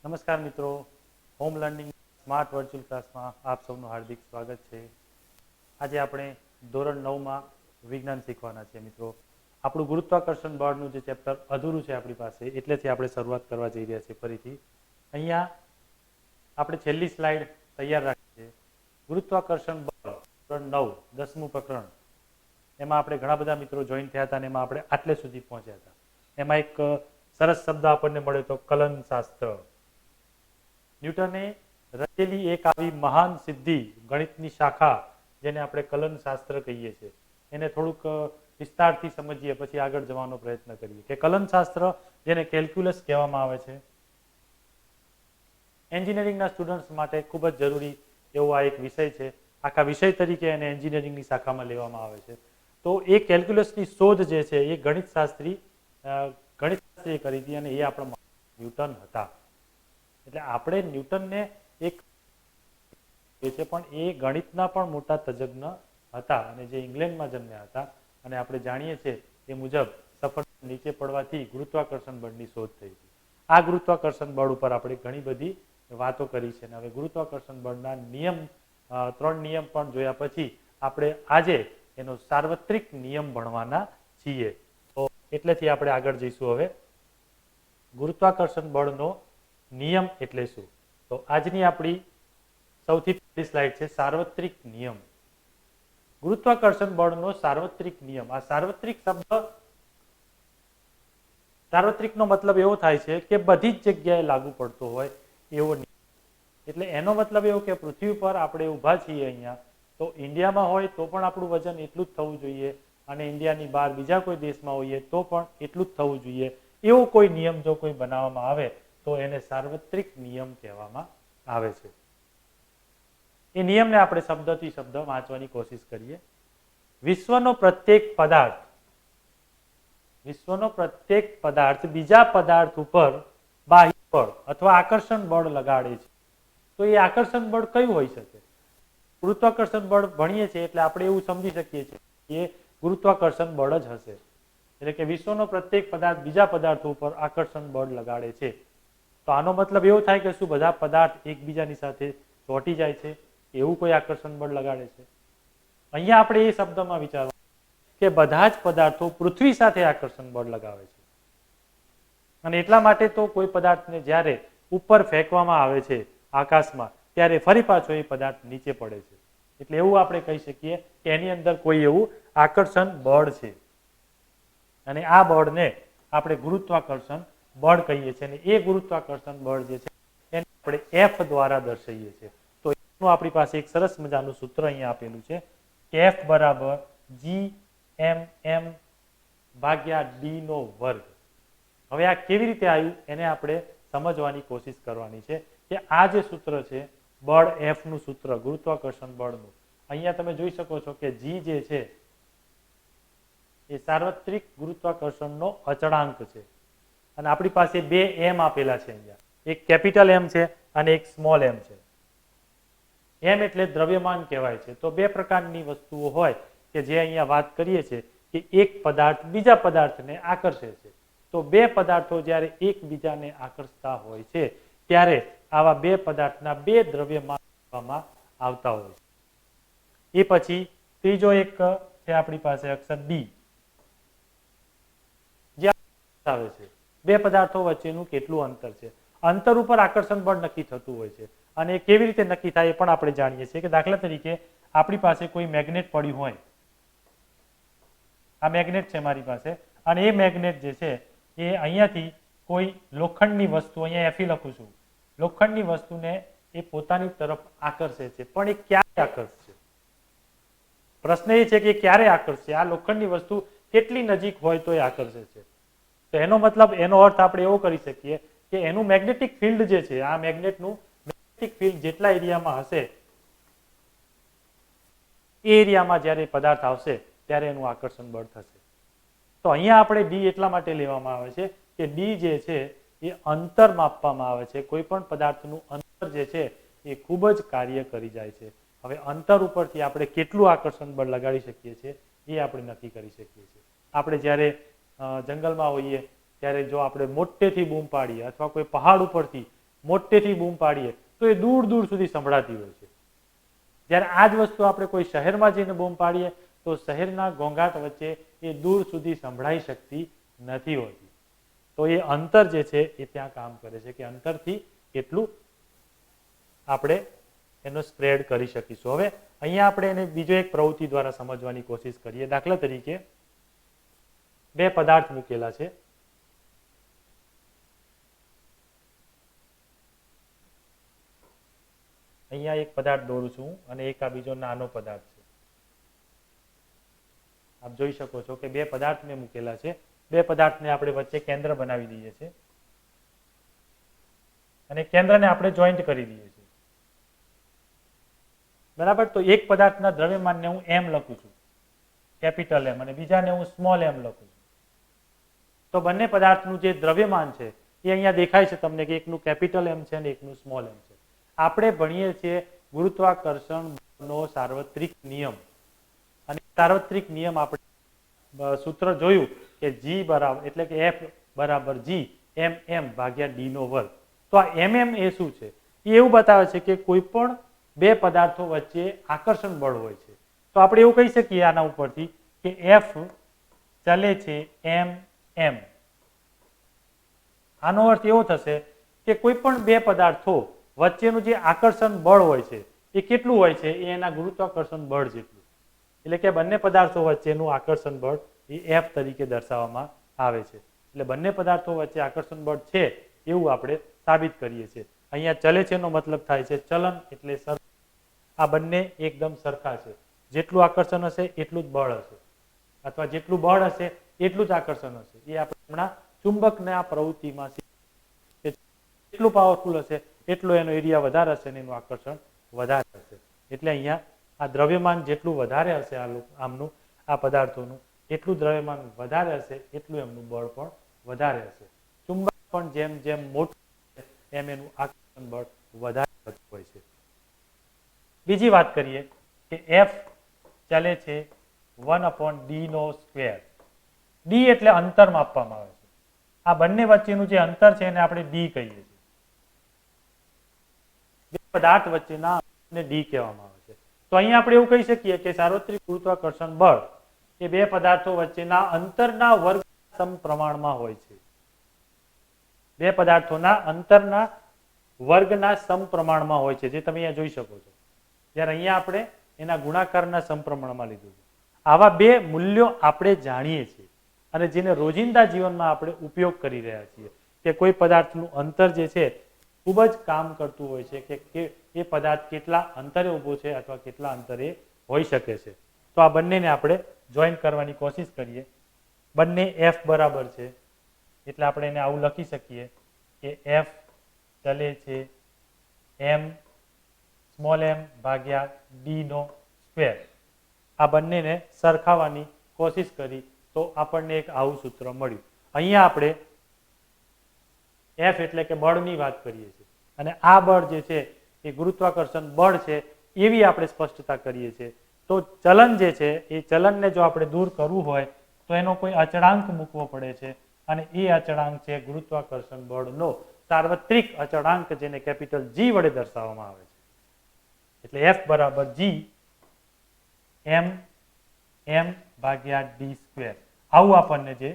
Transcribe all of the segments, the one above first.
નમસ્કાર મિત્રો, home learning smart virtual ક્લાસમાં આપ સૌનું હાર્દિક સ્વાગત છે. આજે આપણે ધોરણ 9માં વિજ્ઞાન શીખવાના છે મિત્રો. આપણું ગુરુત્વાકર્ષણ બળનું જે ચેપ્ટર અધૂરું છે આપણી પાસે, એટલેથી આપણે શરૂઆત કરવા જઈ રહ્યા છીએ ફરીથી. અહીંયા આપણે છેલ્લી સ્લાઇડ તૈયાર રાખી છે. ગુરુત્વાકર્ષણ બળ ધોરણ 9 10મું પ્રકરણ, એમાં આપણે ઘણા બધા મિત્રો જોઈન થયા હતા અને એમાં આપણે આટલે સુધી પહોંચ્યા હતા. એમાં એક સરસ શબ્દ આપણને મળ્યો તો કલન શાસ્ત્ર. ન્યૂટને રચેલી એક આવી મહાન સિદ્ધિ, ગણિતની શાખા જેને આપણે કલન શાસ્ત્ર કહીએ છીએ, એને થોડુંક વિસ્તારથી સમજીએ પછી આગળ જવાનો પ્રયત્ન કરીએ કે કલન શાસ્ત્ર જેને કેલ્ક્યુલસ કહેવામાં આવે છે, એન્જિનિયરિંગના સ્ટુડન્ટ્સ માટે ખૂબ જ જરૂરી એવો આ એક વિષય છે. આખા વિષય તરીકે એને એન્જિનિયરિંગની શાખામાં લેવામાં આવે છે. તો એ કેલ્ક્યુલસની શોધ જે છે એ ગણિતશાસ્ત્રીએ કરી હતી અને એ આપણા ન્યૂટન હતા. એટલે આપણે ન્યૂટનને એક છે, પણ એ ગણિતના પણ મોટા તજજ્ઞ હતા અને જે ઇંગ્લેન્ડમાં જન્મ્યા હતા. અને આપણે જાણીએ છીએ એ મુજબ સફરજન નીચે પડવાથી ગુરુત્વાકર્ષણ બળની શોધ થઈ હતી. આ ગુરુત્વાકર્ષણ બળ ઉપર આપણે ઘણી બધી વાતો કરી છે. હવે ગુરુત્વાકર્ષણ બળના નિયમ, 3 નિયમ પણ જોયા પછી આપણે આજે એનો સાર્વત્રિક નિયમ ભણવાના છીએ. તો એટલેથી આપણે આગળ જઈશું. હવે ગુરુત્વાકર્ષણ બળનો નિયમ એટલે શું? તો આજની આપણી સૌથી પહેલી સ્લાઇડ છે સાર્વત્રિક નિયમ. ગુરુત્વાકર્ષણ બળનો સાર્વત્રિક નિયમ. આ સાર્વત્રિક શબ્દ, સાર્વત્રિકનો મતલબ એવો થાય છે કે બધી જ જગ્યાએ લાગુ પડતો હોય એવો નિયમ. એટલે એનો મતલબ એવો કે પૃથ્વી પર આપણે ઊભા છીએ અહીંયા, તો ઇન્ડિયામાં હોય તો પણ આપણું વજન એટલું જ થવું જોઈએ અને ઇન્ડિયાની બહાર બીજા કોઈ દેશમાં હોઈએ તો પણ એટલું જ થવું જોઈએ. એવો કોઈ નિયમ જો કોઈ બનાવવામાં આવે તો એને સાર્વત્રિક નિયમ કહેવામાં આવે છે. એ નિયમને આપણે શબ્દથી શબ્દ વાંચવાની કોશિશ કરીએ. વિશ્વનો પ્રત્યેક પદાર્થ બીજા પદાર્થ ઉપર બાહ્ય બળ અથવા આકર્ષણ બળ લગાડે છે. તો એ આકર્ષણ બળ કયું હોઈ શકે? ગુરુત્વાકર્ષણ બળ ભણીએ છીએ એટલે આપણે એવું સમજી શકીએ છીએ કે એ ગુરુત્વાકર્ષણ બળ જ હશે. એટલે કે વિશ્વનો પ્રત્યેક પદાર્થ બીજા પદાર્થો ઉપર આકર્ષણ બળ લગાડે છે. તો આનો મતલબ એવો થાય કે શું બધા પદાર્થ એકબીજાની સાથે ચોંટી જાય છે, એવું કોઈ આકર્ષણ બળ લગાડે છે? અહીંયા આપણે એ શબ્દમાં વિચારવાનું કે બધા જ પદાર્થો પૃથ્વી સાથે આકર્ષણ બળ લગાવે છે. અને એટલા માટે તો કોઈ પદાર્થને જ્યારે ઉપર ફેંકવામાં આવે છે આકાશમાં, ત્યારે ફરી પાછો એ પદાર્થ નીચે પડે છે. એટલે એવું આપણે કહી શકીએ કે એની અંદર કોઈ એવું આકર્ષણ બળ છે. અને આ બળને આપણે ગુરુત્વાકર્ષણ બળ કહીએ છીએ. અને એ ગુરુત્વાકર્ષણ બળ જે છે એને આપણે F દ્વારા દર્શાવીએ છીએ. તો એનું આપણી પાસે એક સરસ મજાનું સૂત્ર અહીંયા આપેલું છે કે F બરાબર Gmm ભાગ્યા D નો વર્ગ. હવે આ કેવી રીતે આવ્યું એને આપણે સમજવાની કોશિશ કરવાની છે કે આ જે સૂત્ર છે બળ F નું સૂત્ર, ગુરુત્વાકર્ષણ બળનું, અહીંયા તમે જોઈ શકો છો કે G જે છે એ સાર્વત્રિક ગુરુત્વાકર્ષણનો અચળાંક છે. અને આપણી પાસે બે M આપેલા છે અહીંયા, એક કેપિટલ M છે અને એક સ્મોલ m છે. M એટલે દ્રવ્યમાન કહેવાય છે. તો બે પ્રકારની વસ્તુઓ હોય કે જે અહીંયા વાત કરીએ છીએ કે એક પદાર્થ બીજા પદાર્થને આકર્ષે છે. તો બે પદાર્થો જ્યારે એકબીજાને આકર્ષતા હોય છે ત્યારે આવા બે પદાર્થના બે દ્રવ્યમાન આપવામાં આવતા હોય છે. એ પછી ત્રીજો એક છે આપણી પાસે અક્ષર D, જે આવે છે બે પદાર્થો વચ્ચેનું કેટલું અંતર છે. અંતર ઉપર આકર્ષણ બળ નક્કી થતું હોય છે. અને કેવી રીતે નક્કી થાય એ પણ આપણે જાણીએ છીએ કે દાખલા તરીકે આપણી પાસે કોઈ મેગ્નેટ પડ્યું હોય, આ મેગ્નેટ છે મારી પાસે, અને એ મેગ્નેટ જે છે એ અહીંયાથી કોઈ લોખંડની વસ્તુ, અહીંયા Fe લખું છું, લોખંડની વસ્તુને એ પોતાની તરફ આકર્ષે છે. પણ એ ક્યારે આકર્ષશે? પ્રશ્ન એ છે કે ક્યારે આકર્ષશે? આ લોખંડની વસ્તુ કેટલી નજીક હોય તો એ આકર્ષે છે? તો એનો મતલબ, એનો અર્થ આપણે એવો કરી શકીએ કે એનું મેગ્નેટિક ફિલ્ડ જે છે, આ મેગ્નેટનું મેગ્નેટિક ફિલ્ડ જેટલા એરિયામાં હશે એ એરિયામાં જ્યારે પદાર્થ આવશે ત્યારે એનું આકર્ષણ બળ થશે. તો અહીંયા આપણે D એટલા માટે લેવામાં આવે છે કે D જે છે એ અંતર માપવામાં આવે છે. કોઈ પણ પદાર્થનું અંતર જે છે એ ખૂબ જ કાર્ય કરી જાય છે. હવે અંતર ઉપરથી આપણે કેટલું આકર્ષણ બળ લગાડી શકીએ છીએ એ આપણે નક્કી કરી શકીએ છીએ. આપણે જ્યારે જંગલમાં હોઈએ ત્યારે જો આપણે મોટેથી બૂમ પાડીએ અથવા કોઈ પહાડ ઉપરથી મોટેથી બૂમ પાડીએ તો એ દૂર દૂર સુધી સંભળાતી હોય છે. જ્યારે આ જ વસ્તુ આપણે કોઈ શહેરમાં જઈને બૂમ પાડીએ તો શહેરના ઘોંઘાટ વચ્ચે એ દૂર સુધી સંભળાઈ શકતી નથી હોતી. તો એ અંતર જે છે એ ત્યાં કામ કરે છે કે અંતરથી કેટલું આપણે એનો સ્પ્રેડ કરી શકીશું. હવે અહીંયા આપણે એને બીજો એક પ્રવૃત્તિ દ્વારા સમજવાની કોશિશ કરીએ. દાખલા તરીકે બે પદાર્થ મૂકેલા છે. અહીંયા એક પદાર્થ દોરું છું અને એક આ બીજો નાનો પદાર્થ છે. આપ જોઈ શકો છો કે બે પદાર્થ મેં મૂકેલા છે. બે પદાર્થને આપણે વચ્ચે કેન્દ્ર બનાવી દઈએ છીએ અને કેન્દ્રને આપણે જોઈન્ટ કરી દઈએ છીએ. બરાબર. તો એક પદાર્થના દ્રવ્યમાનને હું એમ લખું છું, કેપિટલ એમ, અને બીજાને હું સ્મોલ એમ લખું છું. તો બંને પદાર્થનું જે દ્રવ્યમાન છે એ અહીંયા દેખાય છે તમને કે એકનું કેપિટલ એમ છે અને એકનું સ્મોલ એમ છે. આપણે ભણીએ છીએ ગુરુત્વાકર્ષણનો સાર્વત્રિક નિયમ, અને સાર્વત્રિક નિયમ આપણે સૂત્ર જોયું કે G બરાબર એટલે કે F બરાબર G mm ભાગ્યા d નો વર્ગ. તો આ mm એ શું છે? એ એવું બતાવે છે કે કોઈ પણ બે પદાર્થો વચ્ચે આકર્ષણ બળ હોય છે. તો આપણે એવું કહી શકીએ આના ઉપરથી કે F ચાલે છે mm. આનો અર્થ એવો થશે કે કોઈ પણ બે પદાર્થો વચ્ચેનું જે આકર્ષણ બળ હોય છે એ કેટલું હોય છે? એ એના ગુરુત્વાકર્ષણ બળ જેટલું. એટલે કે બંને પદાર્થો વચ્ચેનું આકર્ષણ બળ એ F તરીકે દર્શાવવામાં આવે છે. એટલે બંને પદાર્થો વચ્ચે આકર્ષણ બળ છે એવું આપણે સાબિત કરીએ છીએ. અહીંયા ચલે છે નો મતલબ થાય છે ચલન, એટલે સરખા. આ બંને એકદમ સરખા છે. જેટલું આકર્ષણ હશે એટલું જ બળ હશે, અથવા જેટલું બળ હશે એટલું જ આકર્ષણ હશે. એ આપણે હમણાં ચુંબકના પ્રવૃત્તિમાં જેટલું પાવરફુલ હશે એટલો એનો એરિયા વધારે હશે અને એનું આકર્ષણ વધારે હશે. એટલે અહીંયા આ દ્રવ્યમાન જેટલું વધારે હશે આમનું આ પદાર્થોનું, એટલું દ્રવ્યમાન વધારે હશે એટલું એમનું બળ પણ વધારે હશે. ચુંબક પણ જેમ જેમ મોટું એમ એનું આકર્ષણ બળ વધારે હોય છે. બીજી વાત કરીએ કે F ચાલે છે 1/d નો સ્ક્વેર. d એટલે અંતર માપવામાં આવે છે. આ બંને વચ્ચેનું જે અંતર છે એને આપણે d કહીએ છીએ. બે પદાર્થ વચ્ચેના અંતરને d કહેવામાં આવે છે. તો અહીંયા આપણે એવું કહી શકીએ કે સાર્વત્રિક ગુરુત્વાકર્ષણ બળ એ બે પદાર્થો વચ્ચેના અંતરના વર્ગ સમપ્રમાણમાં હોય છે. બે પદાર્થોના અંતરના વર્ગના સમપ્રમાણમાં હોય છે, જે તમે અહીંયા જોઈ શકો છો. જ્યારે અહીંયા આપણે એના ગુણાકારના સમપ્રમાણમાં લીધું છે. આવા બે મૂલ્યો આપણે જાણીએ છીએ અને જેને રોજિંદા જીવનમાં આપણે ઉપયોગ કરી રહ્યા છીએ કે કોઈ પદાર્થનું અંતર જે છે ખૂબ જ કામ કરતું હોય છે કે એ પદાર્થ કેટલા અંતરે ઊભો છે અથવા કેટલા અંતરે હોઈ શકે છે. તો આ બંનેને આપણે જોઈન કરવાની કોશિશ કરીએ. બંને F બરાબર છે એટલે આપણે એને આવું લખી શકીએ કે F ચલે છે m સ્મોલ m ભાગ્યા d નો સ્ક્વેર. આ બંનેને સરખાવવાની કોશિશ કરી તો આપણને એક આવું સૂત્ર મળ્યું. અહીંયા આપણે F એટલે કે બળની વાત કરીએ છીએ અને આ બળ જે છે એ ગુરુત્વાકર્ષણ બળ છે એવી આપણે સ્પષ્ટતા કરીએ છીએ. તો ચલન જે છે એ ચલનને જો આપણે દૂર કરવું હોય તો એનો કોઈ અચળાંક મૂકવો પડે છે અને એ અચળાંક છે ગુરુત્વાકર્ષણ બળનો સાર્વત્રિક અચળાંક, જેને કેપિટલ G વડે દર્શાવવામાં આવે છે. એટલે F બરાબર G m ભાગ્યા d સ્ક્વેર. આવું આપણને જે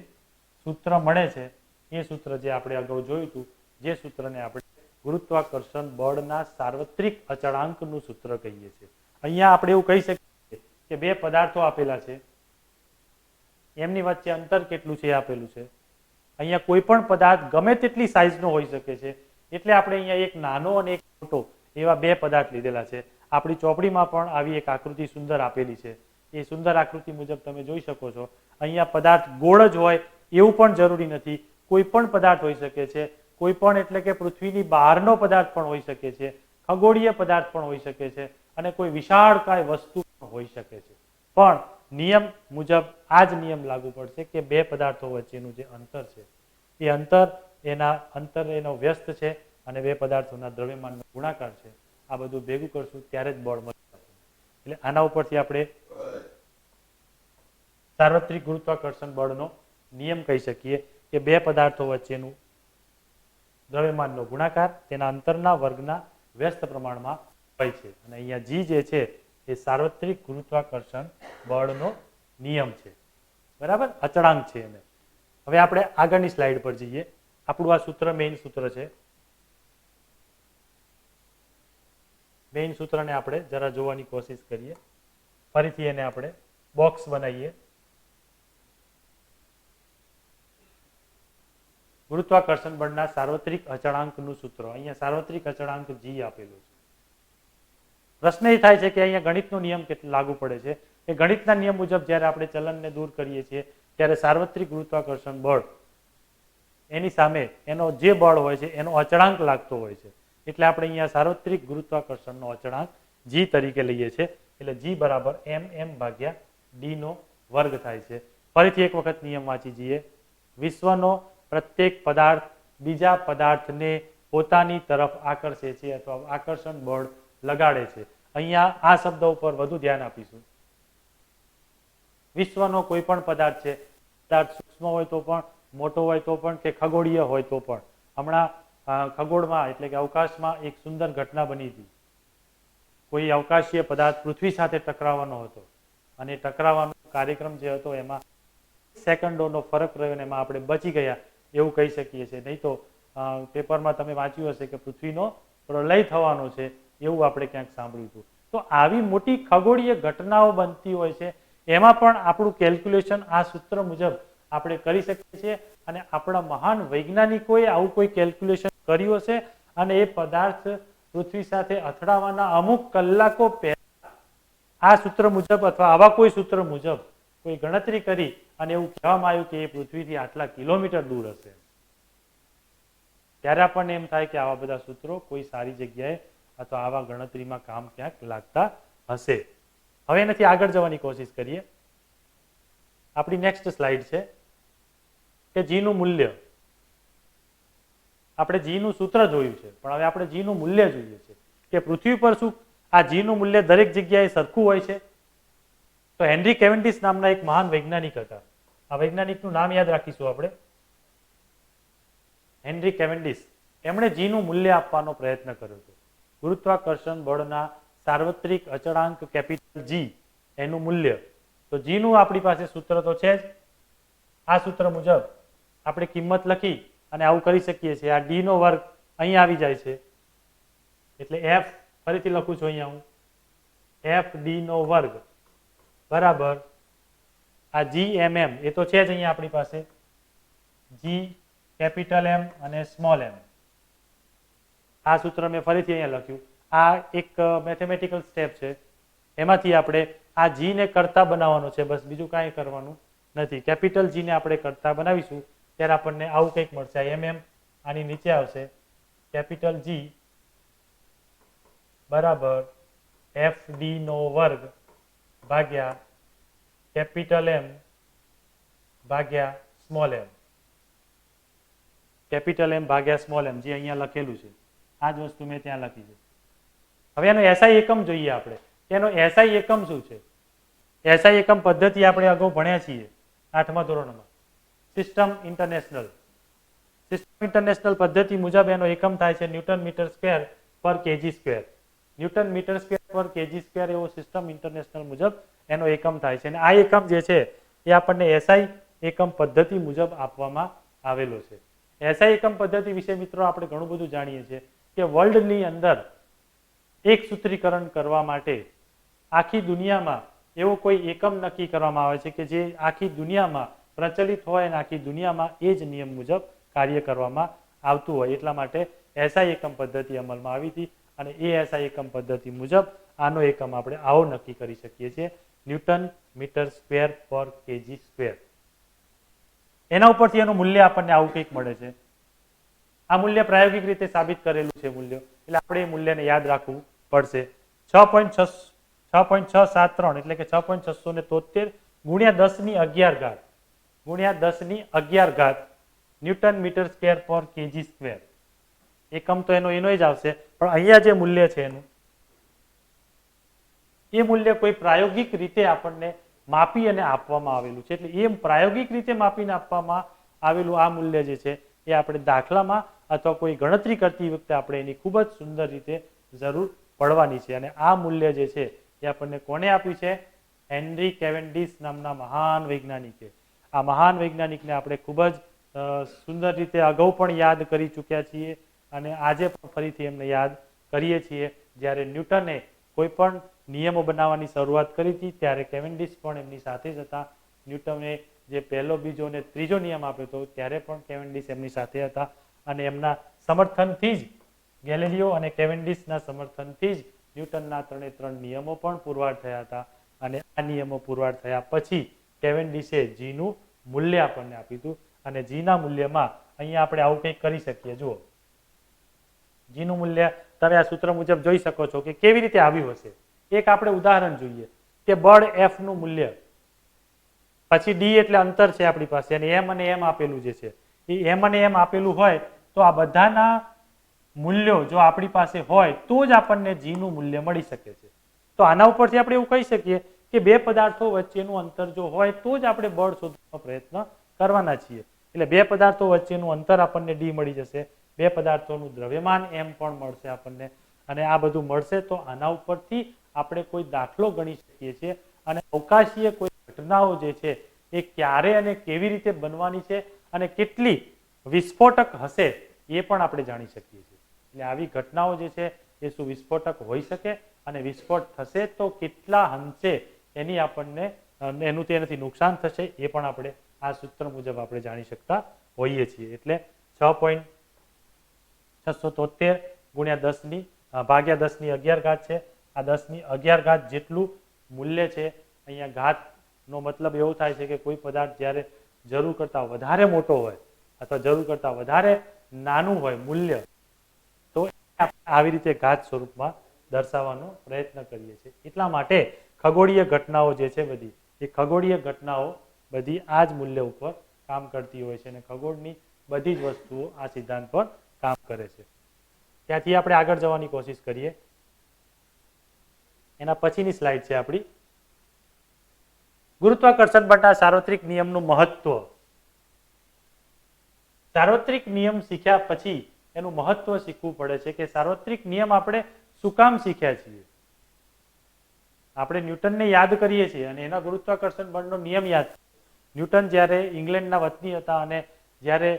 સૂત્ર મળે છે એ સૂત્ર જે આપણે અગાઉ જોયું હતું, જે સૂત્રને આપણે ગુરુત્વાકર્ષણ બળના સાર્વત્રિક અચળાંકનું સૂત્ર કહીએ છીએ. અહીંયા આપણે એવું કહી શકીએ કે બે પદાર્થો આપેલા છે, એમની વચ્ચે અંતર કેટલું છે એ આપેલું છે. અહીંયા કોઈ પણ પદાર્થ ગમે તેટલી સાઈઝનો હોઈ શકે છે. એટલે આપણે અહીંયા એક નાનો અને એક મોટો એવા બે પદાર્થ લીધેલા છે. આપણી ચોપડીમાં પણ આવી એક આકૃતિ સુંદર આપેલી છે. એ સુંદર આકૃતિ મુજબ તમે જોઈ શકો છો. અહીંયા પદાર્થ ગોળ જ હોય એવું પણ જરૂરી નથી. કોઈ પણ પદાર્થ હોઈ શકે છે. કોઈ પણ એટલે કે પૃથ્વીની બહારનો પદાર્થ પણ હોઈ શકે છે, ખગોળીય પદાર્થ પણ હોઈ શકે છે અને કોઈ વિશાળકાય વસ્તુ પણ હોઈ શકે છે. પણ નિયમ મુજબ આ જ નિયમ લાગુ પડશે કે બે પદાર્થો વચ્ચેનું જે અંતર છે એ અંતર એનો વ્યસ્ત છે અને બે પદાર્થોના દ્રવ્યમાનનો ગુણાકાર છે. આ બધું ભેગું કરશું ત્યારે જ બળ મળશે. એટલે આના ઉપરથી આપણે સાર્વત્રિક ગુરુત્વાકર્ષણ બળનો નિયમ કહી શકીએ કે બે પદાર્થો વચ્ચેનું દ્રવ્યમાનનો ગુણાકાર તેના અંતરના વર્ગના વ્યસ્ત પ્રમાણમાં હોય છે. અને અહીંયા જી જે છે એ સાર્વત્રિક ગુરુત્વાકર્ષણ બળનો નિયમ છે. બરાબર, અચળાંક છે એને. હવે આપણે આગળની સ્લાઇડ પર જઈએ. આપણું આ સૂત્ર મેઇન સૂત્ર છે. મેઇન સૂત્રને આપણે જરા જોવાની કોશિશ કરીએ. ફરીથી એને આપણે બોક્સ બનાવીએ. ગુરુત્વાકર્ષણ બળના સાર્વત્રિક અચળાંકનું સૂત્ર. અહીંયા સાર્વત્રિક અચળાંક જી આપેલું છે. પ્રશ્ન એ થાય છે કે અહીંયા ગણિતનો નિયમ કેટલો લાગુ પડે છે. એ ગણિતના નિયમ મુજબ જ્યારે આપણે ચલનને દૂર કરીએ છીએ ત્યારે સાર્વત્રિક ગુરુત્વાકર્ષણ બળ એની સામે એનો જે બળ હોય છે એનો અચળાંક લાગતો હોય છે. એટલે આપણે અહીંયા સાર્વત્રિક ગુરુત્વાકર્ષણનો અચળાંક જી તરીકે લઈએ છીએ. એટલે જી બરાબર એમ ભાગ્યા ડી નો વર્ગ થાય છે. ફરીથી એક વખત નિયમ વાંચી જઈએ. વિશ્વનો પ્રત્યેક પદાર્થ બીજા પદાર્થને પોતાની તરફ આકર્ષે છે અથવા આકર્ષણ બળ લગાડે છે. અહીંયા આ શબ્દ ઉપર વધુ ધ્યાન આપીશું. વિશ્વનો કોઈ પણ પદાર્થ છે, પદાર્થ સૂક્ષ્મ હોય તો પણ, મોટો હોય તો પણ, કે ખગોળીય હોય તો પણ. હમણાં ખગોળમાં એટલે કે અવકાશમાં એક સુંદર ઘટના બની હતી. કોઈ અવકાશીય પદાર્થ પૃથ્વી સાથે ટકરાવવાનો હતો અને ટકરાવવાનો કાર્યક્રમ જે હતો એમાં સેકન્ડોનો ફરક રહ્યો અને એમાં આપણે બચી ગયા એવું કહી શકીએ છીએ. નહીં તો પેપરમાં તમે વાંચ્યું હશે કે પૃથ્વીનો પ્રલય થવાનો છે એવું આપણે ક્યાંક સાંભળ્યું હતું. તો આવી મોટી ખગોળીય ઘટનાઓ બનતી હોય છે એમાં પણ આપણું કેલ્ક્યુલેશન આ સૂત્ર મુજબ આપણે કરી શકીએ છીએ. અને આપણા મહાન વૈજ્ઞાનિકોએ આવું કોઈ કેલ્ક્યુલેશન કર્યું હશે અને એ પદાર્થ પૃથ્વી સાથે અથડાવાના અમુક કલાકો પહેલા આ સૂત્ર મુજબ અથવા આવા કોઈ સૂત્ર મુજબ કોઈ ગણતરી કરી અને એવું કહેવામાં આવ્યું કે એ પૃથ્વીથી આટલા કિલોમીટર દૂર હશે. ત્યારે આપણને એમ થાય કે આવા બધા સૂત્રો કોઈ સારી જગ્યાએ અથવા આવા ગણતરીમાં કામ ક્યાંક લાગતા હશે. હવે એનાથી આગળ જવાની કોશિશ કરીએ. આપણી નેક્સ્ટ સ્લાઇડ છે કે જી નું મૂલ્ય. આપણે જી નું સૂત્ર જોયું છે પણ હવે આપણે જી નું મૂલ્ય જોઈએ છે કે પૃથ્વી પર શું આ જી નું મૂલ્ય દરેક જગ્યાએ સરખું હોય છે. તો હેનરી કેવેન્ડિશ નામના એક મહાન વૈજ્ઞાનિક હતા. આ વૈજ્ઞાનિકનું નામ યાદ રાખીશું આપણે, હેનરી કેવેન્ડિશ. એમણે જી નું મૂલ્ય આપવાનો પ્રયત્ન કર્યો હતો. ગુરુત્વાકર્ષણ બળના સાર્વત્રિક અચળાંક કેપિટલ જી એનું મૂલ્ય. તો જી નું આપણી પાસે સૂત્ર તો છે જ. આ સૂત્ર મુજબ આપણે કિંમત લખી અને આવું કરી શકીએ છીએ. આ ડી નો વર્ગ અહીંયા આવી જાય છે એટલે એફ, ફરીથી લખું છું અહીંયા હું, એફ ડી નો વર્ગ બરાબર આ જી એમ એમ એ તો છે જ અહીંયા આપણી પાસે, જી કેપિટલ એમ અને સ્મોલ એમ. આ સૂત્ર મેં ફરીથી અહીંયા લખ્યું. આ એક મેથેમેટિકલ સ્ટેપ છે. એમાંથી આપણે આ જી ને કરતા બનાવવાનો છે, બસ બીજું કાંઈ કરવાનું નથી. કેપિટલ જી ને આપણે કરતા બનાવીશું ત્યારે આપણને આવું કંઈક મળશે. એમ એમ આની નીચે આવશે. કેપિટલ જી બરાબર એફ ડી નો વર્ગ ભાગ્યા કેપિટલ એમ ભાગ્યા સ્મોલ એમ. કેપિટલ એમ ભાગ્યા સ્મોલ એમ જે અહીંયા લખેલું છે આ જ વસ્તુ મેં ત્યાં લખી છે. હવે એનો એસઆઈ એકમ જોઈએ આપણે. એનો એસઆઈ એકમ શું છે? એસઆઈ એકમ પદ્ધતિ આપણે અગાઉ ભણ્યા છીએ 8મા ધોરણમાં. System international. સિસ્ટમ ઇન્ટરનેશનલ પદ્ધતિ મુજબ એનો એકમ થાય છે ન્યૂટન મીટર સ્ક્વેર પર KG square. Newton metre square પર કેજી સ્ક્વેર એવો સિસ્ટમ ઇન્ટરનેશનલ મુજબ એનો એકમ થાય છે. અને આ એકમ જે છે એ આપણને એસઆઈ એકમ પદ્ધતિ મુજબ આપવામાં આવેલો છે. એસઆઈ એકમ પદ્ધતિ વિશે મિત્રો આપણે ઘણું બધું જાણીએ છીએ કે વર્લ્ડની અંદર એક સૂત્રીકરણ કરવા માટે આખી દુનિયામાં એવો કોઈ એકમ નક્કી કરવામાં આવે છે કે જે આખી દુનિયામાં પ્રચલિત હોય અને આખી દુનિયામાં એ જ નિયમ મુજબ કાર્ય કરવામાં આવતું હોય. એટલા માટે એસઆઈ એકમ પદ્ધતિ અમલમાં આવી હતી અને એ એસઆઈ એકમ પદ્ધતિ મુજબ આનો એકમ આપણે આવો નક્કી કરી શકીએ છીએ, ન્યૂટન મીટર સ્ક્વેર પર કેજી સ્ક્વેર. એના ઉપરથી એનું મૂલ્ય આપણને આવું કંઈક મળે છે. આ મૂલ્ય પ્રાયોગિક રીતે સાબિત કરેલું છે મૂલ્ય, એટલે આપણે એ મૂલ્યને યાદ રાખવું પડશે. 6.673 એટલે કે 6.673 ગુણ્યા 10⁻11 ઘાત ગુણ્યા 10⁻11 ન્યૂટન મીટર સ્ક્વેર પર કેજી સ્ક્વેર. એકમ તો એનો જ આવશે પણ અહીંયા જે મૂલ્ય છે એનું એ મૂલ્ય કોઈ પ્રાયોગિક રીતે આપણને માપી અને આપવામાં આવેલું છે. એટલે એ પ્રાયોગિક રીતે માપીને આપવામાં આવેલું આ મૂલ્ય જે છે એ આપણે દાખલામાં અથવા કોઈ ગણતરી કરતી વખતે આપણે એની ખૂબ જ સુંદર રીતે જરૂર પડવાની છે. અને આ મૂલ્ય જે છે એ આપણને કોને આપ્યું છે? હેનરી કેવેન્ડિશ નામના મહાન વૈજ્ઞાનિકે. આ મહાન વૈજ્ઞાનિકને આપણે ખૂબ જ સુંદર રીતે અગાઉ પણ યાદ કરી ચૂક્યા છીએ અને આજે પણ ફરીથી એમને યાદ કરીએ છીએ. જ્યારે ન્યૂટને કોઈ પણ નિયમો બનાવવાની શરૂઆત કરી હતી ત્યારે કેવેન્ડિશ પણ એમની સાથે જ હતા. ન્યૂટને જે પહેલો, બીજો અને ત્રીજો નિયમ આપ્યો હતો ત્યારે પણ કેવેન્ડિશ એમની સાથે હતા અને એમના સમર્થનથી જ ગેલિલિયો અને કેવેન્ડિશના સમર્થનથી જ ન્યૂટનના 3 નિયમો પણ પુરવાર થયા હતા. અને આ નિયમો પુરવાર થયા પછી કેવેન્ડિશે જીનું મૂલ્ય આપણને આપ્યું હતું અને જીના મૂલ્યમાં અહીંયા આપણે આવું કંઈક કરી શકીએ. જુઓ, જીનું મૂલ્ય તમે આ સૂત્ર મુજબ જોઈ શકો છો કે કેવી રીતે આવ્યું હશે. એક આપણે ઉદાહરણ જોઈએ કે બળ F નું મૂલ્ય, પછી ડી એટલે અંતર છે આપણી પાસે અને એમ અને એમ આપેલું જે છે એ એમ અને એમ આપેલું હોય તો આ બધાના મૂલ્યો જો આપણી પાસે હોય તો જ આપણને જી નું મૂલ્ય મળી શકે છે. તો આના ઉપરથી આપણે એવું કહી શકીએ કે બે પદાર્થો વચ્ચેનું અંતર જો હોય તો જ આપણે બળ શોધવાનો પ્રયત્ન કરવાના છીએ. એટલે બે પદાર્થો વચ્ચેનું અંતર આપણને ડી મળી જશે, બે પદાર્થોનું દ્રવ્યમાન એમ પણ મળશે આપણને અને આ બધું મળશે તો આના ઉપરથી આપણે કોઈ દાખલો ગણી શકીએ છીએ અને અવકાશીય કોઈ ઘટનાઓ જે છે એ ક્યારે અને કેવી રીતે બનવાની છે અને કેટલી વિસ્ફોટક હશે એ પણ આપણે જાણી શકીએ છીએ. એટલે આવી ઘટનાઓ જે છે એ શું વિસ્ફોટક હોઈ શકે અને વિસ્ફોટ થશે તો કેટલા અંશે એની આપણને એનું તેનાથી નુકસાન થશે એ પણ આપણે આ સૂત્ર મુજબ આપણે જાણી શકતા હોઈએ છીએ. એટલે 6.673 ગુણ્યા 10 ભાગ્યા 10 ની 11 ઘાત છે. આ 10 ની 11 ઘાત જેટલું મૂલ્ય છે. અહીંયા ઘાતનો મતલબ એવો થાય છે કે કોઈ પદાર્થ જ્યારે જરૂર કરતા વધારે મોટો હોય અથવા જરૂર કરતા વધારે નાનું હોય મૂલ્ય તો આવી રીતે ઘાત સ્વરૂપમાં દર્શાવવાનો પ્રયત્ન કરીએ છીએ. એટલા માટે ખગોળીય ઘટનાઓ જે છે બધી એ ખગોળીય ઘટનાઓ બધી આ જ મૂલ્ય ઉપર કામ કરતી હોય છે અને ખગોળની બધી જ વસ્તુઓ આ સિદ્ધાંત પર કામ કરે છે. ત્યાંથી આપણે આગળ જવાની કોશિશ કરીએ. એના પછીની સ્લાઇડ છે આપણી ગુરુત્વાકર્ષણ બળના સાર્વત્રિક નિયમનું મહત્વ. સાર્વત્રિક નિયમ શીખ્યા પછી એનું મહત્વ શીખવું પડે છે કે સાર્વત્રિક નિયમ આપણે શું કામ શીખ્યા છીએ. આપણે ન્યૂટનને યાદ કરીએ છીએ અને એના ગુરુત્વાકર્ષણ બળનો નિયમ યાદ. ન્યૂટન જ્યારે ઇંગ્લેન્ડના વતની હતા અને જ્યારે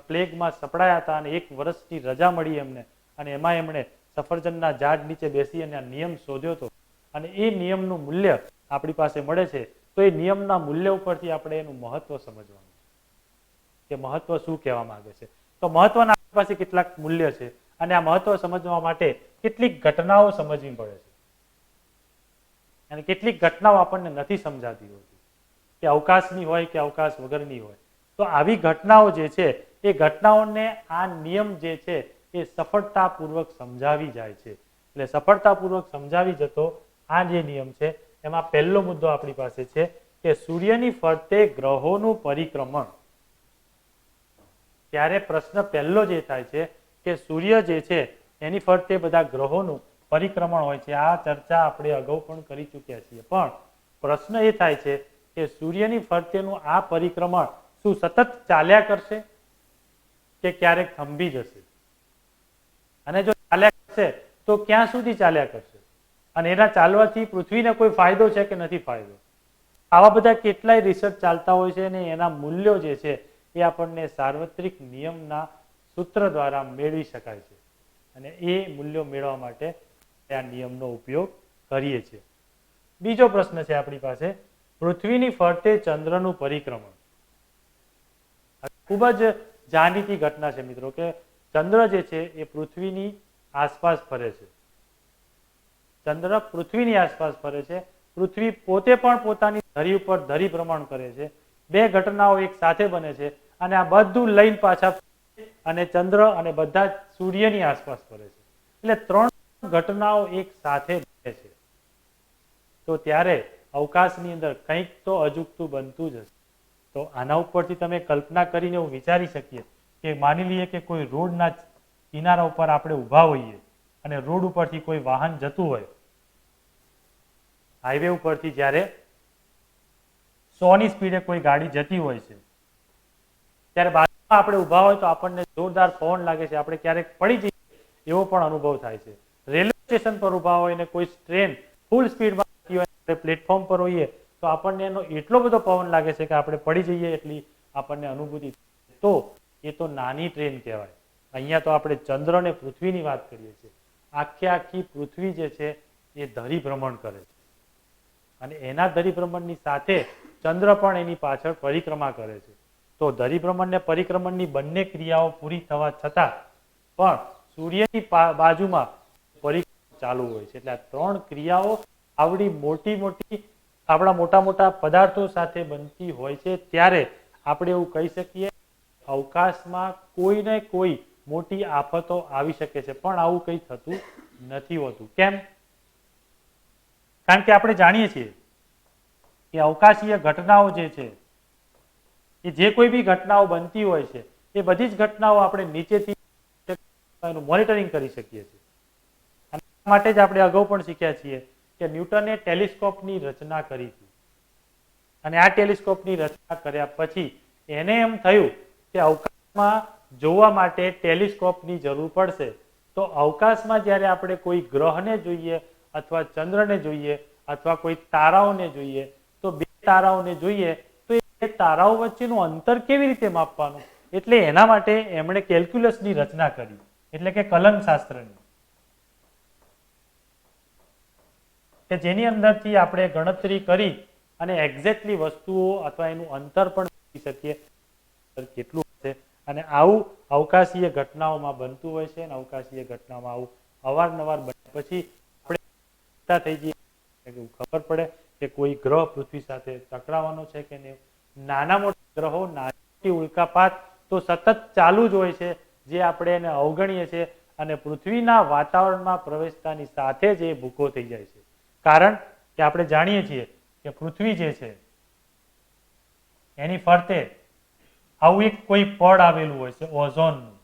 પ્લેગમાં સપડાયા હતા અને 1 વર્ષની રજા મળી એમને અને એમાં એમણે સફરજનના ઝાડ નીચે બેસી અને આ નિયમ શોધ્યો હતો અને એ નિયમનું મૂલ્ય આપણી પાસે મળે છે. તો એ નિયમના મૂલ્ય ઉપરથી આપણે એનું મહત્વ સમજવાનું કે મહત્વ શું કહેવા માંગે છે. તો મહત્વના આપણી પાસે કેટલાક મૂલ્ય છે અને આ મહત્વ સમજવા માટે કેટલીક ઘટનાઓ સમજવી પડે છે અને કેટલીક ઘટનાઓ આપણને નથી સમજાતી હોતી કે અવકાશની હોય કે અવકાશ વગરની હોય. તો આવી ઘટનાઓ જે છે એ ઘટનાઓને આ નિયમ જે છે એ સફળતાપૂર્વક સમજાવી જાય છે. એટલે સફળતાપૂર્વક સમજાવી જતો આ જે નિયમ છે એમાં પહેલો મુદ્દો આપણી પાસે છે કે સૂર્યની ફરતે ગ્રહોનું પરિક્રમણ. ત્યારે પ્રશ્ન પહેલો જે થાય છે કે સૂર્ય જે છે એની ફરતે બધા ગ્રહોનું પરિક્રમણ હોય છે. આ ચર્ચા આપણે અગાઉ પણ કરી ચૂક્યા છીએ. પણ પ્રશ્ન એ થાય છે કે સૂર્યની ફરતેનું આ પરિક્રમણ શું સતત ચાલ્યા કરશે કે ક્યારેક થંભી જશે અને જો ચાલ્યા કરશે તો ક્યાં સુધી ચાલ્યા કરશે અને એના ચાલવાથી પૃથ્વીને કોઈ ફાયદો છે કે નથી ફાયદો. આવા બધા કેટલાય રિસર્ચ ચાલતા હોય છે અને એના મૂલ્યો જે છે એ આપણને સાર્વત્રિક નિયમના સૂત્ર દ્વારા મેળવી શકાય છે અને એ મૂલ્યો મેળવવા માટે આ નિયમનો ઉપયોગ કરીએ છીએ. બીજો પ્રશ્ન છે આપણી પાસે પૃથ્વીની ફરતે ચંદ્રનું પરિક્રમણ. ખૂબ જ જાણીતી ઘટના છે મિત્રો કે ચંદ્ર જે છે એ પૃથ્વીની આસપાસ ફરે છે. ચંદ્ર પૃથ્વીની આસપાસ ફરે છે. પૃથ્વી પોતે પણ પોતાની ધરી ઉપર ધરી ભ્રમણ કરે છે. બે ઘટનાઓ એક સાથે બને છે અને આ બધું લઈને પાછા અને ચંદ્ર અને બધા સૂર્યની આસપાસ ફરે છે. એટલે 3 ઘટનાઓ એક સાથે બને છે. તો ત્યારે અવકાશની અંદર કંઈક તો અજુગતું બનતું જ હશે. તો આના ઉપરથી તમે કલ્પના કરીને એવું વિચારી શકીએ કે માની લઈએ કે કોઈ રોડના કિનારા ઉપર આપણે ઊભા હોઈએ અને રોડ ઉપરથી કોઈ વાહન જતું હોય, હાઈવે ઉપરથી જ્યારે 100 ની સ્પીડે કોઈ ગાડી જતી હોય છે ત્યારે આપણે ઊભા હોય તો આપણને જોરદાર પવન લાગે છે, આપણે ક્યારેક પડી જઈએ એવો પણ અનુભવ થાય છે. રેલવે સ્ટેશન પર ઊભા હોય ને કોઈ ટ્રેન ફૂલ સ્પીડમાં જતી હોય, આપણે પ્લેટફોર્મ પર હોઈએ તો આપણને એનો એટલો બધો પવન લાગે છે કે આપણે પડી જઈએ એટલી આપણને અનુભૂતિ. તો એ તો નાની ટ્રેન કહેવાય. અહીંયા તો આપણે ચંદ્ર અને પૃથ્વીની વાત કરીએ છીએ. આખી પૃથ્વી જે છે એ ધરી ભ્રમણ કરે છે અને એના ધરી ભ્રમણની સાથે ચંદ્ર પણ એની પાછળ પરિક્રમા કરે છે. તો ધરી ભ્રમણ ને પરિક્રમણની બંને ક્રિયાઓ પૂરી થવા છતાં પણ સૂર્યની બાજુમાં પરિક્રમા ચાલુ હોય છે. એટલે આ ત્રણ ક્રિયાઓ આવડી મોટી આપણા મોટા પદાર્થો સાથે બનતી હોય છે ત્યારે આપણે એવું કહી શકીએ અવકાશમાં કોઈ ને કોઈ મોટી આફતો આવી શકે છે, પણ આવું કંઈ થતું નથી હોતું. કેમ? કારણ કે આપણે જાણીએ છીએ કે અવકાશીય ઘટનાઓ જે છે એ જે કોઈ બી ઘટનાઓ બનતી હોય છે એ બધી જ ઘટનાઓ આપણે નીચેથી એનું મોનિટરિંગ કરી શકીએ છીએ. અને માટે જ આપણે અગાઉ પણ શીખ્યા છીએ કે ન્યૂટને ટેલિસ્કોપની રચના કરી હતી અને આ ટેલિસ્કોપની રચના કર્યા પછી એને એમ થયું કે અવકાશમાં જોવા માટે ટેલિસ્કોપની જરૂર પડશે. તો અવકાશમાં જ્યારે આપણે કોઈ ગ્રહને જોઈએ અથવા ચંદ્રને જોઈએ અથવા કોઈ તારાઓને જોઈએ તો બે તારાઓને જોઈએ તો એ તારાઓ વચ્ચેનું અંતર કેવી રીતે માપવાનું, એટલે એના માટે એમણે કેલ્ક્યુલસની રચના કરી, એટલે કે કલનશાસ્ત્રની, કે જેની અંદરથી આપણે ગણતરી કરી અને એક્ઝેક્ટલી વસ્તુઓ અથવા એનું અંતર પણ શોધી શકીએ કેટલું હશે. અને આવું અવકાશીય ઘટનાઓમાં બનતું હોય છે અને અવકાશીય ઘટનામાં આવું અવારનવાર બને પછી આપણે થઈ જઈએ ખબર પડે કે કોઈ ગ્રહ પૃથ્વી સાથે ટકરાવાનો છે કે નહીં. નાના મોટા ગ્રહો નાની ઉલ્કાપાત તો સતત ચાલુ જ હોય છે જે આપણે એને અવગણીએ છીએ અને પૃથ્વીના વાતાવરણમાં પ્રવેશતાની સાથે જ એ ભૂકો થઈ જાય છે. કારણ કે આપણે જાણીએ છીએ કે પૃથ્વી જે છે એની ફરતે આવું એક કોઈ પડ આવેલું હોય છે ઓઝોનનું.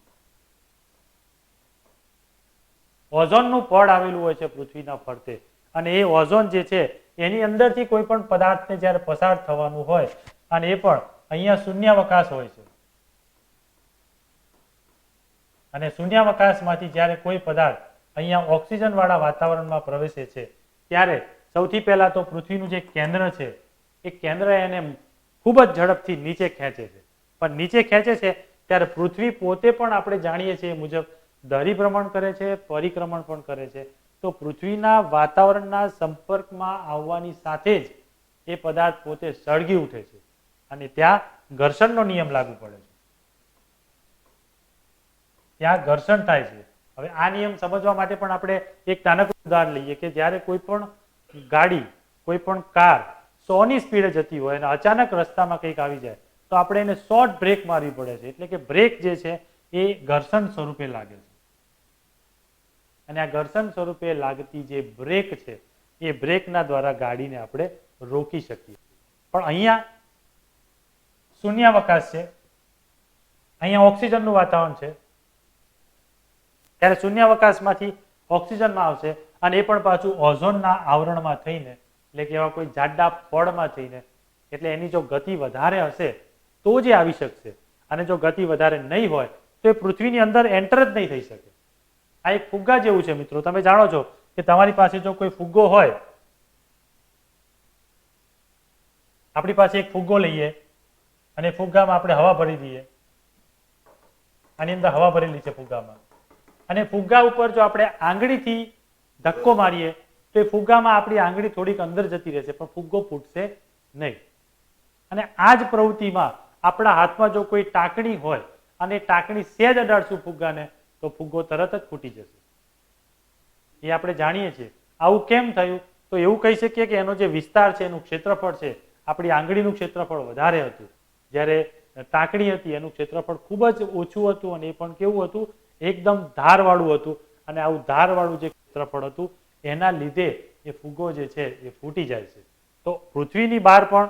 ઓઝોનનું પડ આવેલું હોય છે પૃથ્વીના ફરતે અને એ ઓઝોન જે છે એની અંદરથી કોઈ પણ પદાર્થને જ્યારે પસાર થવાનું હોય અને એ પણ અહીંયા શૂન્યાવકાશ હોય છે અને શૂન્યાવકાશમાંથી જ્યારે કોઈ પદાર્થ અહીંયા ઓક્સિજન વાળા વાતાવરણમાં પ્રવેશે છે ત્યારે સૌથી પહેલા તો પૃથ્વીનું જે કેન્દ્ર છે એ કેન્દ્ર એને ખૂબ જ ઝડપથી નીચે ખેંચે છે. પણ નીચે ખેંચે છે ત્યારે પૃથ્વી પોતે પણ આપણે જાણીએ છીએ એ મુજબ ધરીભ્રમણ કરે છે, પરિક્રમણ પણ કરે છે. તો પૃથ્વીના વાતાવરણના સંપર્કમાં આવવાની સાથે જ એ પદાર્થ પોતે સળગી ઉઠે છે અને ત્યાં ઘર્ષણનો નિયમ લાગુ પડે છે. ત્યાં ઘર્ષણ થાય છે. હવે આ નિયમ સમજવા માટે પણ આપણે એક નાનકડું ઉદાહરણ લઈએ કે જ્યારે કોઈ પણ ગાડી, કોઈ પણ કાર 100 ની સ્પીડે જતી હોય અને અચાનક રસ્તામાં કંઈક આવી જાય તો આપણે એને શોર્ટ બ્રેક મારવી પડે છે. એટલે કે બ્રેક જે છે એ ઘર્ષણ સ્વરૂપે લાગે છે અને આ ઘર્ષણ સ્વરૂપે લાગતી જે બ્રેક છે એ બ્રેકના દ્વારા ગાડીને આપણે રોકી શકીએ. પણ અહીંયા શૂન્યાવકાશ છે, અહીંયા ઓક્સિજનનું વાતાવરણ છે ત્યારે શૂન્યાવકાશમાંથી ઓક્સિજનમાં આવશે અને એ પણ પાછું ઓઝોનના આવરણમાં થઈને, એટલે કે એવા કોઈ જાડા પડમાં થઈને, એટલે એની જો ગતિ વધારે હશે તો જ આવી શકશે અને જો ગતિ વધારે નહીં હોય તો એ પૃથ્વીની અંદર એન્ટર જ નહીં થઈ શકે. આ એક ફુગ્ગા જેવું છે મિત્રો. તમે જાણો છો કે તમારી પાસે જો કોઈ ફુગ્ગો હોય, આપણી પાસે એક ફુગ્ગો લઈએ અને ફુગ્ગામાં આપણે હવા ભરી દઈએ, આની અંદર હવા ભરેલી છે ફુગ્ગામાં, અને ફુગ્ગા ઉપર જો આપણે આંગળીથી ધક્કો મારીએ તો એ ફુગ્ગામાં આપણી આંગળી થોડીક અંદર જતી રહેશે પણ ફુગ્ગો ફૂટશે નહીં. અને આ જ પ્રવૃત્તિમાં આપણા હાથમાં જો કોઈ ટાંકણી હોય અને ટાંકણી સહેજ અડાડશું ફુગ્ગાને તો ફુગ્ગો તરત જ ફૂટી જશે. એ આપણે જાણીએ છીએ. આવું કેમ થયું? તો એવું કહી શકીએ કે એનો જે વિસ્તાર છે, એનું ક્ષેત્રફળ છે, આપણી આંગળીનું ક્ષેત્રફળ વધારે હતું જ્યારે ટાંકણી હતી એનું ક્ષેત્રફળ ખૂબ જ ઓછું હતું અને એ પણ કેવું હતું? એકદમ ધારવાળું હતું. અને આવું ધારવાળું જે ક્ષેત્રફળ હતું એના લીધે એ ફુગ્ગો જે છે એ ફૂટી જાય છે. તો પૃથ્વીની બહાર પણ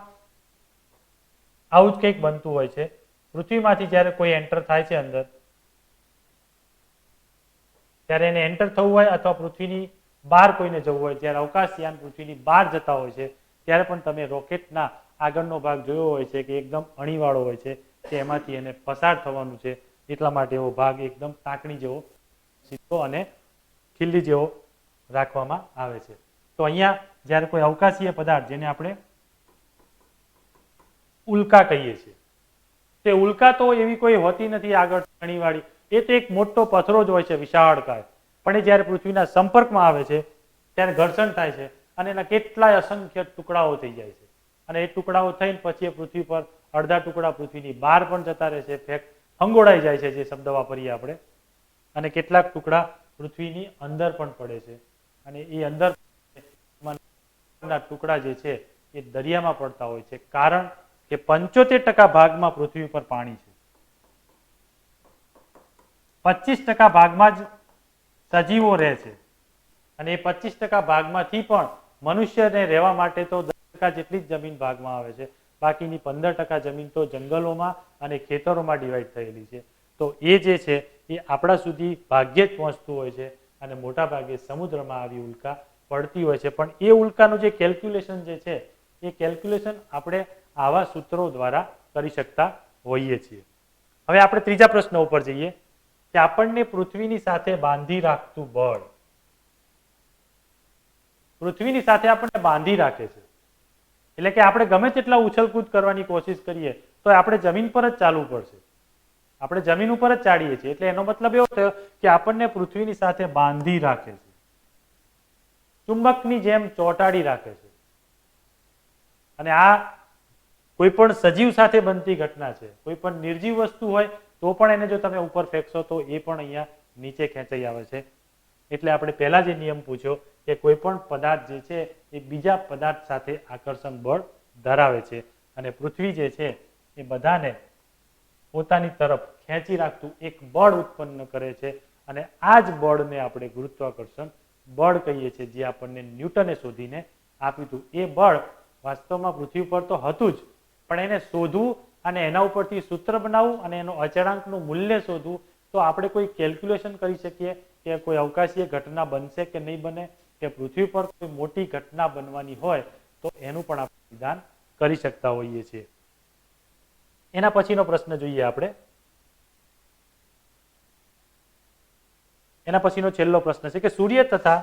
આવું જ કંઈક બનતું હોય છે. પૃથ્વીમાંથી જ્યારે કોઈ એન્ટર થાય છે અંદર, ત્યારે એને એન્ટર થવું હોય અથવા પૃથ્વીની બહાર કોઈને જવું હોય, જ્યારે અવકાશયાન પૃથ્વીની બહાર જતા હોય છે ત્યારે પણ તમે રોકેટના આગળનો ભાગ જોયો હોય છે કે એકદમ અણીવાળો હોય છે. કે એમાંથી એને પસાર થવાનું છે, એટલા માટે એવો ભાગ એકદમ ટાંકણી જેવો સીધો અને ખીલ્લી જેવો રાખવામાં આવે છે. તો અહીંયા જ્યારે કોઈ અવકાશીય પદાર્થ જેને આપણે ઉલ્કા કહીએ છીએ, તે ઉલ્કા તો એવી કોઈ હોતી નથી આગળ ઘણીવાળી, એ તો એક મોટો પથરો જ હોય છે વિશાળકાય, પણ એ જ્યારે પૃથ્વીના સંપર્કમાં આવે છે ત્યારે ઘર્ષણ થાય છે અને એના કેટલાય અસંખ્ય ટુકડાઓ થઈ જાય છે, અને એ ટુકડાઓ થઈને પછી એ પૃથ્વી પર અડધા ટુકડા પૃથ્વીની બહાર પણ જતા રહે છે, ફંગોળાઈ જાય છે જે શબ્દ વાપરીએ આપણે, અને કેટલાક ટુકડા પૃથ્વીની અંદર પણ પડે છે, અને એ અંદર ટુકડા જે છે એ દરિયામાં પડતા હોય છે, કારણ કે 75% ભાગમાં પૃથ્વી પર પાણી છે, 25% ભાગમાં જ સજીવો રહે છે, અને એ 25% ભાગમાંથી પણ મનુષ્યને રહેવા માટે તો 10% જેટલી જ જમીન ભાગમાં આવે છે, બાકીની 15% જમીન તો જંગલોમાં અને ખેતરોમાં ડિવાઈડ થયેલી છે. તો એ જે છે એ આપણા સુધી ભાગ્યે જ પહોંચતું હોય છે, અને મોટા ભાગે સમુદ્રમાં આવી ઉલ્કા પડતી હોય છે. પણ એ ઉલ્કાનું જે કેલ્ક્યુલેશન જે છે એ કેલ્ક્યુલેશન આપણે આવા સૂત્રો દ્વારા કરી શકતા હોઈએ છીએ. હવે આપણે ત્રીજા પ્રશ્ન ઉપર જઈએ કે આપણને પૃથ્વીની સાથે બાંધી રાખતું બળ, પૃથ્વીની સાથે આપણને બાંધી રાખે છે, એટલે કે આપણે ગમે તેટલા ઉછલકૂદ કરવાની કોશિશ કરીએ તો આપણે જમીન પર જ ચાલવું પડશે, આપણે જમીન ઉપર જ ચાડીએ છીએ, એટલે એનો મતલબ એવો થયો કે આપણને પૃથ્વીની સાથે બાંધી રાખે છે, ચુંબકની જેમ ચોંટાડી રાખે છે. અને આ કોઈ પણ સજીવ સાથે બનતી ઘટના છે, કોઈ પણ નિર્જીવ વસ્તુ હોય તો પણ એને જો તમે ઉપર ફેંકશો તો એ પણ અહીંયા નીચે ખેંચાઈ આવે છે. એટલે આપણે પહેલા જે નિયમ પૂછ્યો કે કોઈ પણ પદાર્થ જે છે એ બીજા પદાર્થ સાથે આકર્ષણ બળ ધરાવે છે, અને પૃથ્વી જે છે એ બધાને પોતાની તરફ ખેંચી રાખતું એક બળ ઉત્પન્ન કરે છે, અને આ જ બળને આપણે ગુરુત્વાકર્ષણ બળ કહીએ છીએ, જે આપણને ન્યૂટને શોધીને આપ્યું હતું. એ બળ વાસ્તવમાં પૃથ્વી પર તો હતું જ, પણ એને શોધવું અને એના ઉપરથી સૂત્ર બનાવવું અને એનો અચળાંકનું મૂલ્ય શોધવું, તો આપણે કોઈ કેલ્ક્યુલેશન કરી શકીએ કે કોઈ અવકાશીય ઘટના બનશે કે નહીં બને, કે પૃથ્વી પર કોઈ મોટી ઘટના બનવાની હોય તો એનું પણ આપણે વિધાન કરી શકતા હોઈએ છીએ. એના પછીનો પ્રશ્ન જોઈએ આપણે. એના પછીનો છેલ્લો પ્રશ્ન છે કે સૂર્ય તથા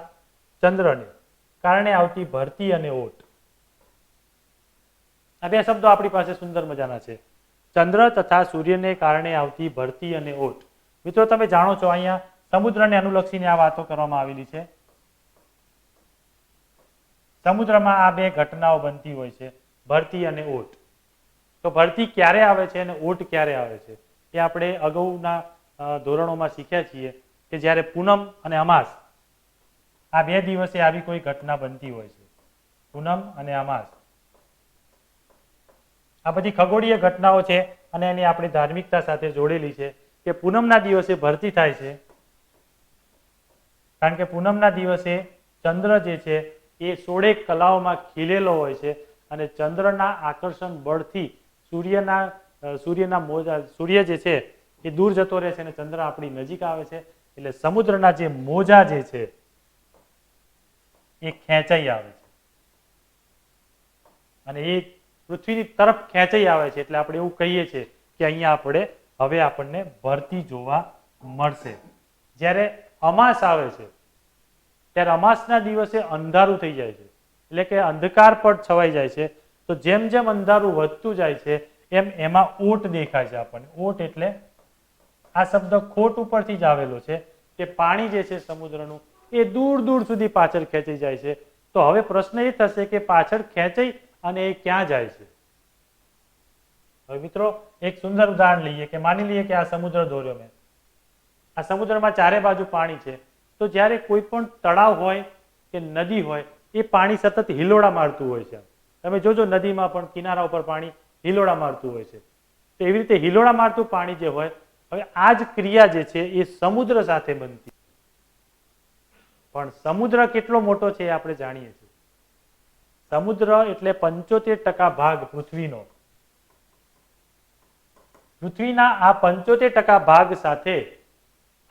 ચંદ્રને કારણે આવતી ભરતી અને ઓટ. આ બે શબ્દો આપણી પાસે સુંદર મજાના છે, ચંદ્ર તથા સૂર્યને કારણે આવતી ભરતી અને ઓટ. મિત્રો તમે જાણો છો અહીંયા સમુદ્રને અનુલક્ષીને આ વાતો કરવામાં આવેલી છે. સમુદ્રમાં આ બે ઘટનાઓ બનતી હોય છે, ભરતી અને ઓટ. તો ભરતી ક્યારે આવે છે અને ઓટ ક્યારે આવે છે એ આપણે અગાઉના ધોરણોમાં શીખ્યા છીએ કે જ્યારે પૂનમ અને અમાસ આ બે દિવસે આવી કોઈ ઘટના બનતી હોય છે, પૂનમ અને અમાસ આ બધી ખગોળીય ઘટનાઓ છે, અને એની આપણી ધાર્મિકતા સાથે જોડેલી છે કે પૂનમના દિવસે ભરતી થાય છે, કારણ કે પૂનમના દિવસે ચંદ્ર જે છે એ 16 કલાઓમાં ખીલેલો હોય છે, અને ચંદ્રના આકર્ષણ બળથી સૂર્ય જે છે એ દૂર જતો રહે છે અને ચંદ્ર આપણી નજીક આવે છે, એટલે સમુદ્રના જે મોજા જે છે એ ખેંચાઈ આવે છે, અને એ પૃથ્વીની તરફ ખેંચાઈ આવે છે. એટલે આપણે એવું કહીએ છીએ કે અહીંયા હવે આપણને ભરતી જોવા મળશે. જ્યારે અમાસ આવે છે ત્યારે અમાસના દિવસે અંધારું થઈ જાય છે, એટલે કે અંધકાર પર છવાઈ જાય છે. તો જેમ જેમ અંધારું વધતું જાય છે એમ એમાં ઓટ દેખાય છે આપણને. ઓટ એટલે આ શબ્દ ખોટ ઉપરથી જ આવેલો છે કે પાણી જે છે સમુદ્રનું એ દૂર દૂર સુધી પાછળ ખેંચાઈ જાય છે. તો હવે પ્રશ્ન એ થશે કે પાછળ ખેંચાઈ અને એ ક્યાં જાય છે. હવે મિત્રો એક સુંદર ઉદાહરણ લઈએ કે માની લઈએ કે આ સમુદ્ર દોર્યો મેં, આ સમુદ્રમાં ચારે બાજુ પાણી છે, તો જ્યારે કોઈ પણ તળાવ હોય કે નદી હોય એ પાણી સતત હિલોડા મારતું હોય છે. તમે જોજો નદીમાં પણ કિનારા ઉપર પાણી હિલોડા મારતું હોય છે. તો એવી રીતે હિલોડા મારતું પાણી જે હોય, હવે આ જ ક્રિયા જે છે એ સમુદ્ર સાથે બનતી, પણ સમુદ્ર કેટલો મોટો છે એ આપણે જાણીએ છીએ. સમુદ્ર એટલે 75% ભાગ પૃથ્વીનો. પૃથ્વીના આ 75% ભાગ સાથે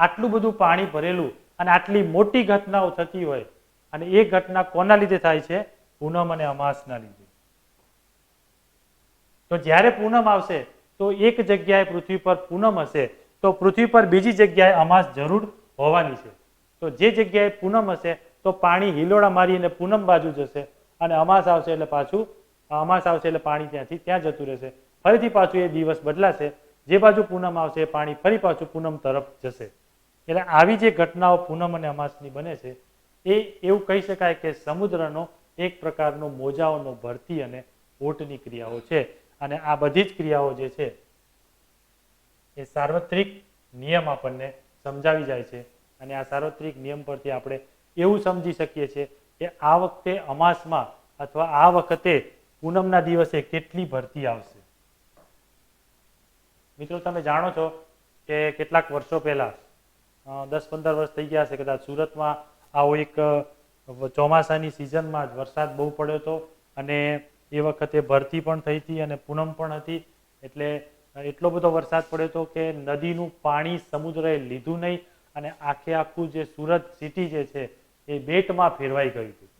આટલું બધું પાણી ભરેલું અને આટલી મોટી ઘટનાઓ થતી હોય, અને એ ઘટના કોના લીધે થાય છે? પૂનમ અને અમાસના લીધે. તો જ્યારે પૂનમ આવશે તો એક જગ્યાએ પૃથ્વી પર પૂનમ હશે તો પૃથ્વી પર બીજી જગ્યાએ અમાસ જરૂર હોવાની છે. તો જે જગ્યાએ પૂનમ હશે તો પાણી હિલોડા મારીને પૂનમ બાજુ જશે અને અમાસ આવશે એટલે પાછું પાણી ત્યાંથી ત્યાં જતું રહેશે. ફરીથી પાછું એ દિવસ બદલાશે, જે બાજુ પૂનમ આવશે પાણી ફરી પાછું પૂનમ તરફ જશે. એટલે આવી જે ઘટનાઓ પૂનમ અને અમાસની બને છે એ એવું કહી શકાય કે સમુદ્રનો એક પ્રકારનો મોજાઓનો ભરતી અને ઓટની ક્રિયાઓ છે. અને આ બધી જ ક્રિયાઓ જે છે એ સાર્વત્રિક નિયમ આપણને સમજાવી જાય છે. અને આ સાર્વત્રિક નિયમ પરથી આપણે એવું સમજી શકીએ છીએ કે આ વખતે અમાસમાં અથવા આ વખતે પૂનમના દિવસે કેટલી ભરતી આવશે. મિત્રો તમે જાણો છો કે કેટલાક વર્ષો પહેલા 10-15 વર્ષ થઈ ગયા છે કદાચ, સુરતમાં આવો એક ચોમાસાની સિઝનમાં જ વરસાદ બહુ પડ્યો હતો અને એ વખતે ભરતી પણ થઈ હતી અને પૂનમ પણ હતી. એટલે એટલો બધો વરસાદ પડ્યો હતો કે નદીનું પાણી સમુદ્રએ લીધું નહીં અને આખું જે સુરત સિટી જે છે એ બેટમાં ફેરવાઈ ગયું હતું.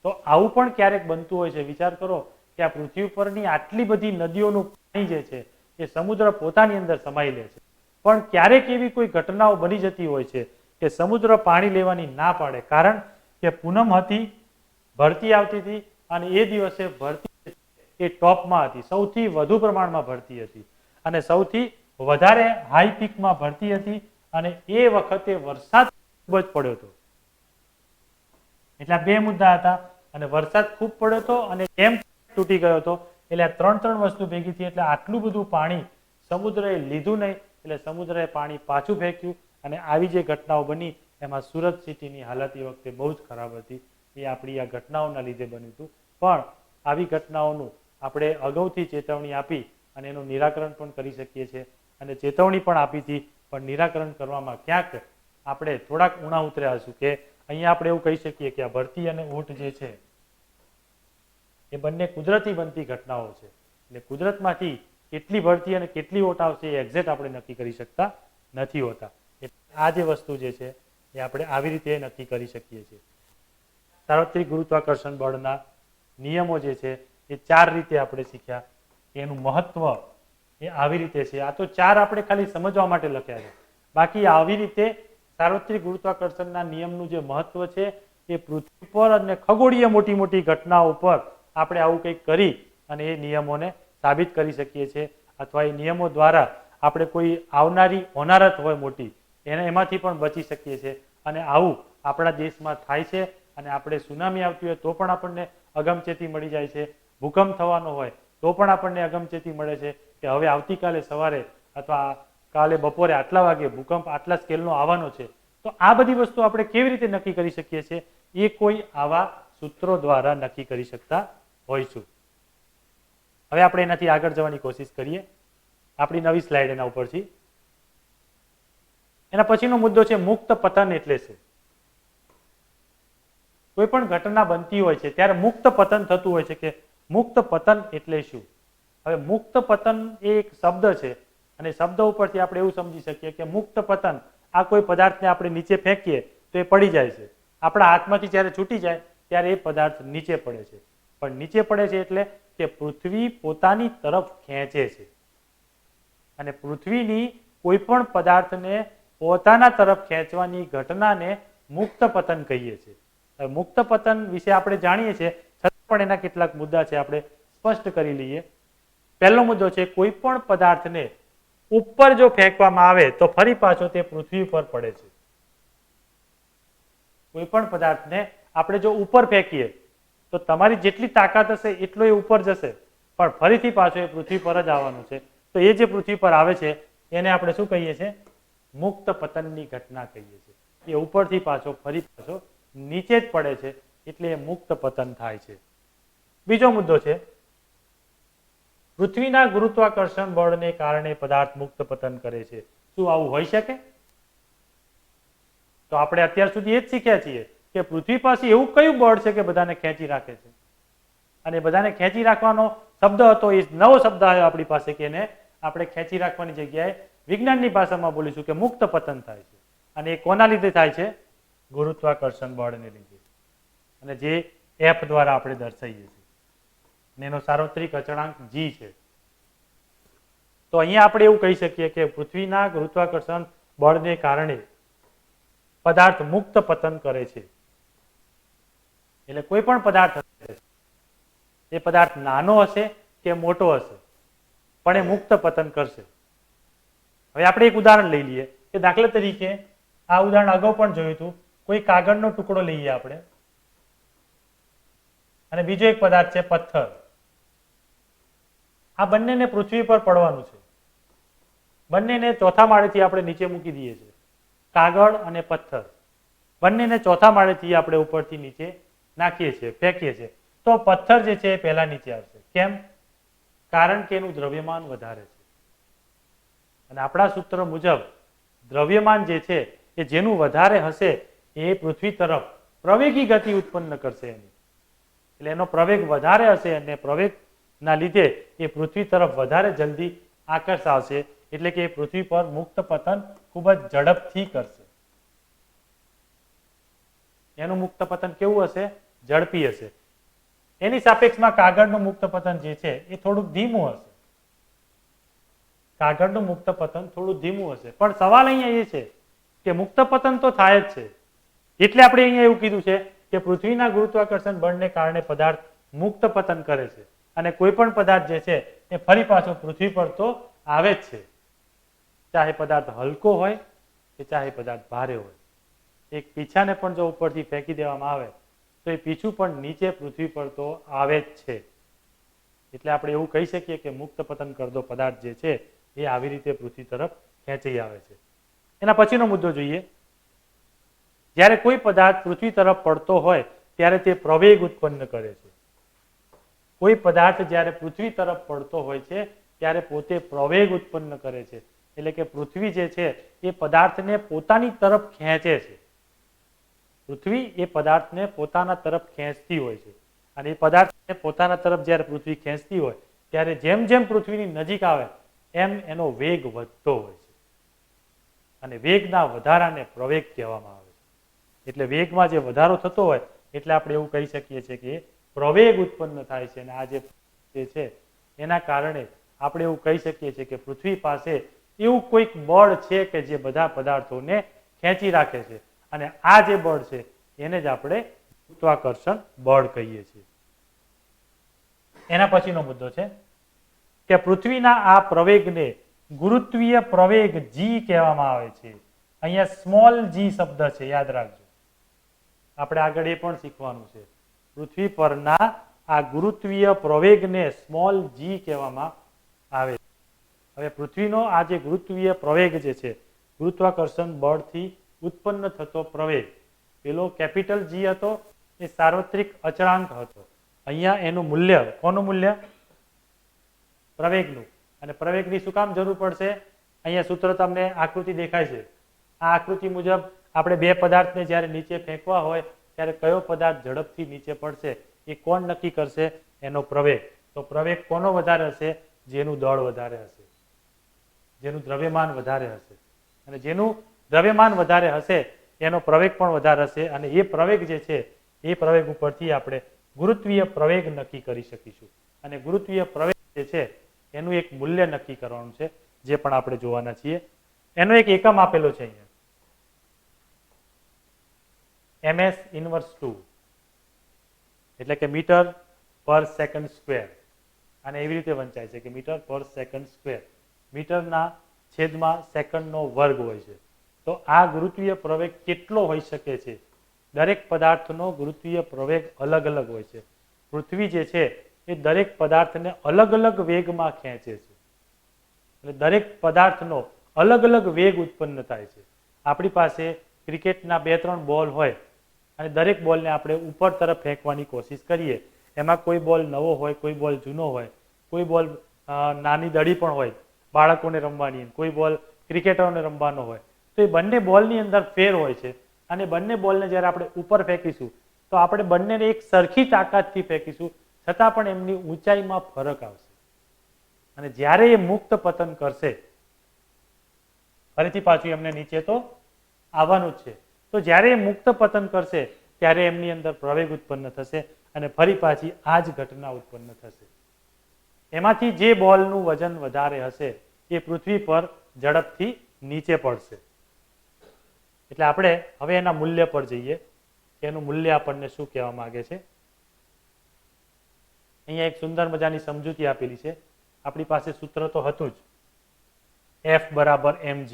તો આવું પણ ક્યારેક બનતું હોય છે. વિચાર કરો કે આ પૃથ્વી પરની આટલી બધી નદીઓનું પાણી જે છે એ સમુદ્ર પોતાની અંદર સમાઈ લે છે, પણ ક્યારેક એવી કોઈ ઘટનાઓ બની જતી હોય છે કે સમુદ્ર પાણી લેવાની ના પાડે, કારણ કે પૂનમ હતી, ભરતી આવતી હતી અને એ દિવસે ભરતી એ ટોપમાં હતી, સૌથી વધુ પ્રમાણમાં ભરતી હતી અને સૌથી વધારે હાઈ પીકમાં ભરતી હતી અને એ વખતે વરસાદ ખૂબ જ પડ્યો હતો. એટલે બે મુદ્દા હતા અને વરસાદ ખૂબ પડ્યો હતો અને ડેમ તૂટી ગયો હતો. એટલે આ ત્રણ વસ્તુ ભેગી થઈ એટલે આટલું બધું પાણી સમુદ્રએ લીધું નહીં એટલે સમુદ્રએ પાણી પાછું ફેંક્યું અને આવી જે ઘટનાઓ બની એમાં સુરત સિટીની હાલત એ વખતે બહુ જ ખરાબ હતી. એ આપણી આ ઘટનાઓના લીધે બન્યું હતું. પણ આવી ઘટનાઓનું આપણે અગાઉથી ચેતવણી આપી અને એનું નિરાકરણ પણ કરી શકીએ છીએ અને ચેતવણી પણ આપી હતી, પણ નિરાકરણ કરવામાં ક્યાંક આપણે થોડાક ઊણા ઉતર્યા હશું કે અહીંયા આપણે એવું કહી શકીએ કે આ ભરતી અને ઊંટ જે છે એ બંને કુદરતી બનતી ઘટનાઓ છે. એટલે કુદરતમાંથી કેટલી ભરતી અને કેટલી ઓટ આવશે એ એક્ઝેક્ટ આપણે નક્કી કરી શકતા નથી હોતા. આ જે વસ્તુ જે છે એ આપણે આવી રીતે નક્કી કરી શકીએ છીએ. સાર્વત્રિક ગુરુત્વાકર્ષણ બળના નિયમો જે છે એ 4 રીતે આપણે શીખ્યા. એનું મહત્વ એ આવી રીતે છે. આ તો 4 આપણે ખાલી સમજવા માટે લખ્યા છે. બાકી આવી રીતે સાર્વત્રિક ગુરુત્વાકર્ષણના નિયમનું જે મહત્વ છે એ પૃથ્વી પર અને ખગોળીય મોટી મોટી ઘટનાઓ પર આપણે આવું કંઈક કરી અને એ નિયમોને સાબિત કરી શકીએ છીએ અથવા એ નિયમો દ્વારા આપણે કોઈ આવનારી હોનારત હોય મોટી એમાંથી પણ બચી શકીએ છીએ. અને આવું આપણા દેશમાં થાય છે અને આપણે સુનામી આવતી હોય તો પણ આપણને અગમચેતી મળી જાય છે. ભૂકંપ થવાનો હોય તો પણ આપણને અગમચેતી મળે છે કે હવે આવતીકાલે સવારે અથવા કાલે બપોરે આટલા વાગે ભૂકંપ આટલા સ્કેલનો આવવાનો છે. તો આ બધી વસ્તુ આપણે કેવી રીતે નક્કી કરી શકીએ છીએ એ કોઈ આવા સૂત્રો દ્વારા નક્કી કરી શકતા હોઈશું. હવે આપણે એનાથી આગળ જવાની કોશિશ કરીએ. આપણી નવી સ્લાઇડ એના ઉપરથી. એના પછીનો મુદ્દો છે મુક્ત પતન એટલે શું. કોઈ પણ ઘટના બનતી હોય છે ત્યારે મુક્ત પતન થતું હોય છે કે મુક્ત પતન એટલે શું. હવે મુક્ત પતન એ એક શબ્દ છે અને શબ્દ ઉપરથી આપણે એવું સમજી શકીએ કે મુક્ત પતન આ કોઈ પદાર્થને આપણે નીચે ફેંકીએ તો એ પડી જાય છે. આપણા હાથમાંથી જ્યારે છૂટી જાય ત્યારે એ પદાર્થ નીચે પડે છે. પણ નીચે પડે છે એટલે કે પૃથ્વી પોતાની તરફ ખેંચે છે અને પૃથ્વીની કોઈ પણ પદાર્થને પોતાના તરફ ખેંચવાની ઘટનાને મુક્ત પતન કહીએ છીએ. હવે મુક્ત પતન વિશે આપણે જાણીએ છીએ છતાં પણ એના કેટલાક મુદ્દા છે આપણે સ્પષ્ટ કરી લઈએ. પહેલો મુદ્દો છે કોઈ પણ પદાર્થને ઉપર જો ફેંકવામાં આવે તો ફરી પાછો તે પૃથ્વી પર પડે છે. કોઈ પણ પદાર્થને આપણે જો ઉપર ફેંકીએ તો તમારી જેટલી તાકાત હશે એટલો એ ઉપર જશે પણ ફરીથી પાછો એ પૃથ્વી પર જ આવવાનું છે. તો એ જે પૃથ્વી પર આવે છે એને આપણે શું કહીએ છીએ? મુક્ત પતનની ઘટના કહીએ છીએ. એ ઉપરથી પાછો ફરી પાછો નીચે જ પડે છે એટલે એ મુક્ત પતન થાય છે. બીજો મુદ્દો છે પૃથ્વીના ગુરુત્વાકર્ષણ બળને કારણે પદાર્થ મુક્ત પતન કરે છે. શું આવું હોઈ શકે? તો આપણે અત્યાર સુધી એ જ શીખ્યા છીએ કે પૃથ્વી પાસે એવું કયું બળ છે કે બધાને ખેંચી રાખે છે અને બધાને ખેંચી રાખવાનો શબ્દ હતો એ નવો શબ્દ આવ્યો આપણી પાસે કે એને આપણે ખેંચી રાખવાની જગ્યાએ વિજ્ઞાનની ભાષામાં બોલીશું કે મુક્ત પતન થાય છે. અને એ કોના લીધે થાય છે? ગુરુત્વાકર્ષણ બળને લીધે. અને જે એફ દ્વારા આપણે દર્શાવીએ છીએ. એનો સાર્વત્રિક અચળાંક g છે. તો અહીંયા આપણે એવું કહી શકીએ કે પૃથ્વીના ગુરુત્વાકર્ષણ બળને કારણે પદાર્થ મુક્ત પતન કરે છે. એટલે કોઈ પણ પદાર્થ હશે, એ પદાર્થ નાનો હશે કે મોટો હશે, પણ એ મુક્ત પતન કરશે. હવે આપણે એક ઉદાહરણ લઈ લઈએ કે દાખલા તરીકે આ ઉદાહરણ અગાઉ પણ જોયું હતું. કોઈ કાગળનો ટુકડો લઈએ આપણે અને બીજો એક પદાર્થ છે પથ્થર. આ બંનેને પૃથ્વી પર પડવાનું છે. બંનેને ચોથા માળેથી આપણે નીચે મૂકી દઈએ છીએ. કાગળ અને પથ્થર બંનેને ચોથા માળેથી આપણે ઉપરથી નીચે નાખીએ છીએ, ફેંકીએ છીએ. તો પથ્થર જે છે એ પહેલા નીચે આવશે. કેમ? કારણ કે એનું દ્રવ્યમાન વધારે છે. અને આપણા સૂત્ર મુજબ દ્રવ્યમાન જે છે એ જેનું વધારે હશે એ પૃથ્વી તરફ પ્રવેગી ગતિ ઉત્પન્ન કરશે એની. એટલે એનો પ્રવેગ વધારે હશે અને પ્રવેગના લીધે એ પૃથ્વી તરફ વધારે જલ્દી આકર્ષાવશે. એટલે કે પૃથ્વી પર મુક્ત પતન ખૂબ જ ઝડપથી કરશે. એનું મુક્ત પતન કેવું હશે? ઝડપી હશે. એની સાપેક્ષમાં કાગળનું મુક્ત પતન જે છે એ થોડુંક ધીમું હશે. કાગળનું મુક્ત પતન થોડું ધીમું હશે. પણ સવાલ અહીંયા એ છે કે મુક્ત પતન તો થાય જ છે. એટલે આપણે અહીંયા એવું કીધું છે કે પૃથ્વીના ગુરુત્વાકર્ષણ બળને કારણે પદાર્થ મુક્ત પતન કરે છે અને કોઈ પણ પદાર્થ જે છે એ ફરી પાછો પૃથ્વી પર તો આવે જ છે. ચાહે પદાર્થ હલકો હોય કે ચાહે પદાર્થ ભારે હોય. એક પીછાને પણ જો ઉપરથી ફેંકી દેવામાં આવે તો એ પીછું પણ નીચે પૃથ્વી પર તો આવે જ છે. એટલે આપણે એવું કહી શકીએ કે મુક્ત પતન કરતો પદાર્થ જે છે એ આવી રીતે પૃથ્વી તરફ ખેંચી આવે છે. એના પછીનો મુદ્દો જોઈએ. જ્યારે કોઈ પદાર્થ પૃથ્વી તરફ પડતો હોય ત્યારે તે પ્રવેગ ઉત્પન્ન કરે છે. કોઈ પદાર્થ જ્યારે પૃથ્વી તરફ પડતો હોય છે ત્યારે પોતે પ્રવેગ ઉત્પન્ન કરે છે. એટલે કે પૃથ્વી જે છે એ પદાર્થને પોતાની તરફ ખેંચે છે. પૃથ્વી એ પદાર્થને પોતાના તરફ ખેંચતી હોય છે અને એ પદાર્થને પોતાના તરફ જ્યારે પૃથ્વી ખેંચતી હોય ત્યારે જેમ જેમ પૃથ્વીની નજીક આવે એમ એનો વેગ વધતો હોય છે અને વેગના વધારાને પ્રવેગ કહેવામાં આવે છે. એટલે વેગમાં જે વધારો થતો હોય એટલે આપણે એવું કહી શકીએ છીએ કે પ્રવેગ ઉત્પન્ન થાય છે. અને આ જે છે એના કારણે આપણે એવું કહી શકીએ છીએ કે પૃથ્વી પાસે એવું કોઈક બળ છે કે જે બધા પદાર્થોને ખેંચી રાખે છે અને આ જે બળ છે એને જ આપણે ગુરુત્વાકર્ષણ બળ કહીએ છીએ. એના પછીનો મુદ્દો છે કે પૃથ્વીના આ પ્રવેગને ગુરુત્વીય પ્રવેગ જી કહેવામાં આવે છે. અહીંયા સ્મોલ જી શબ્દ છે, યાદ રાખજો. આપણે આગળ એ પણ શીખવાનું છે. પૃથ્વી પરના આ ગુરુત્વીય પ્રવેગને સ્મોલ જી કહેવામાં આવે છે. હવે પૃથ્વીનો આ જે ગુરુત્વીય પ્રવેગ જે છે, ગુરુત્વાકર્ષણ બળથી ઉત્પન્ન થતો પ્રવેગ, પેલો કેપિટલ જી હતો એ સાર્વત્રિક અચળાંક હતો. અહીંયા એનું મૂલ્ય, કોનું મૂલ્ય? પ્રવેગનું. અને પ્રવેગની શું કામ જરૂર પડશે? અહીંયા સૂત્ર તમને આકૃતિ દેખાય છે. આ આકૃતિ મુજબ આપણે બે પદાર્થને જ્યારે નીચે ફેંકવા હોય ત્યારે કયો પદાર્થ ઝડપથી નીચે પડશે એ કોણ નક્કી કરશે? એનો પ્રવેગ. તો પ્રવેગ કોનો વધારે હશે? જેનું દળ વધારે હશે, જેનું દ્રવ્યમાન વધારે હશે. અને જેનું દ્રવ્યમાન વધારે હશે એનો પ્રવેગ પણ વધારે હશે. અને એ પ્રવેગ જે છે એ પ્રવેગ ઉપરથી આપણે ગુરુત્વીય પ્રવેગ નક્કી કરી શકીશું. અને ગુરુત્વીય પ્રવેગ જે છે એનું એક મૂલ્ય નક્કી કરવાનું છે, જે પણ આપણે જોવાના છીએ. એનો એક એકમ આપેલો છે અહીંયા, ms ઇન્વર્સ 2, એટલે કે મીટર પર સેકન્ડ સ્ક્વેર. અને એવી રીતે વંચાય છે કે મીટર પર સેકન્ડ સ્ક્વેર. મીટરના છેદમાં સેકન્ડનો વર્ગ હોય છે. તો આ ગુરુત્વીય પ્રવેગ કેટલો હોઈ શકે છે? દરેક પદાર્થનો ગુરુત્વીય પ્રવેગ અલગ અલગ હોય છે. પૃથ્વી જે છે એ દરેક પદાર્થને અલગ અલગ વેગમાં ખેંચે છે. એટલે દરેક પદાર્થનો અલગ અલગ વેગ ઉત્પન્ન થાય છે. આપણી પાસે ક્રિકેટના 2-3 બોલ હોય અને દરેક બોલને આપણે ઉપર તરફ ફેંકવાની કોશિશ કરીએ. એમાં કોઈ બોલ નવો હોય, કોઈ બોલ જૂનો હોય, કોઈ બોલ નાની દડી પણ હોય બાળકોને રમવાની, કોઈ બોલ ક્રિકેટરોને રમવાનો હોય. તો એ બંને બોલની અંદર ફેર હોય છે. અને બંને બોલને જ્યારે આપણે ઉપર ફેંકીશું તો આપણે બંનેને એક સરખી તાકાતથી ફેંકીશું, છતાં પણ એમની ઊંચાઈમાં ફરક આવશે. અને જ્યારે એ મુક્ત પતન કરશે, ફરીથી પાછું એમને નીચે તો આવવાનું જ છે. તો જ્યારે એ મુક્ત પતન કરશે ત્યારે એમની અંદર પ્રવેગ ઉત્પન્ન થશે અને ફરી પાછી આ જ ઘટના ઉત્પન્ન થશે. એમાંથી જે બોલનું વજન વધારે હશે એ પૃથ્વી પર ઝડપથી નીચે પડશે. એટલે આપણે હવે એના મૂલ્ય પર જઈએ કે એનું મૂલ્ય આપણને શું કહેવા માંગે છે. અહીંયા એક સુંદર મજાની સમજૂતી આપેલી છે. આપણી પાસે સૂત્ર તો હતું જ, F બરાબર mg.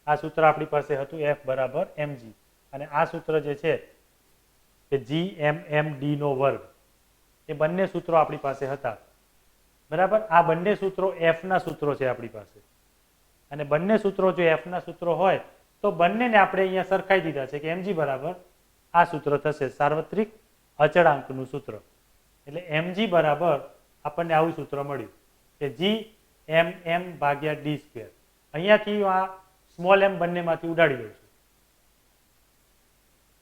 આ સૂત્ર આપણી પાસે હતું F બરાબર mg, અને આ સૂત્ર જે છે કે gmmd નો વર્ગ, એ બંને સૂત્રો આપણી પાસે હતા. બરાબર, આ બંને સૂત્રો F ના સૂત્રો છે આપણી પાસે, અને બંને સૂત્રો જો F ના સૂત્રો હોય તો બંનેને આપણે અહીંયા સરખાઈ દીધા છે કે mg બરાબર આ સૂત્ર થશે, સાર્વત્રિક અચળાંકનું સૂત્ર. એટલે mg બરાબર આપણને આવું સૂત્ર મળ્યું કે gmm ભાગ્યા d સ્ક્વેર. અહીંયાથી આ સ્મોલ m બંનેમાંથી ઉડાડી દઉં છું.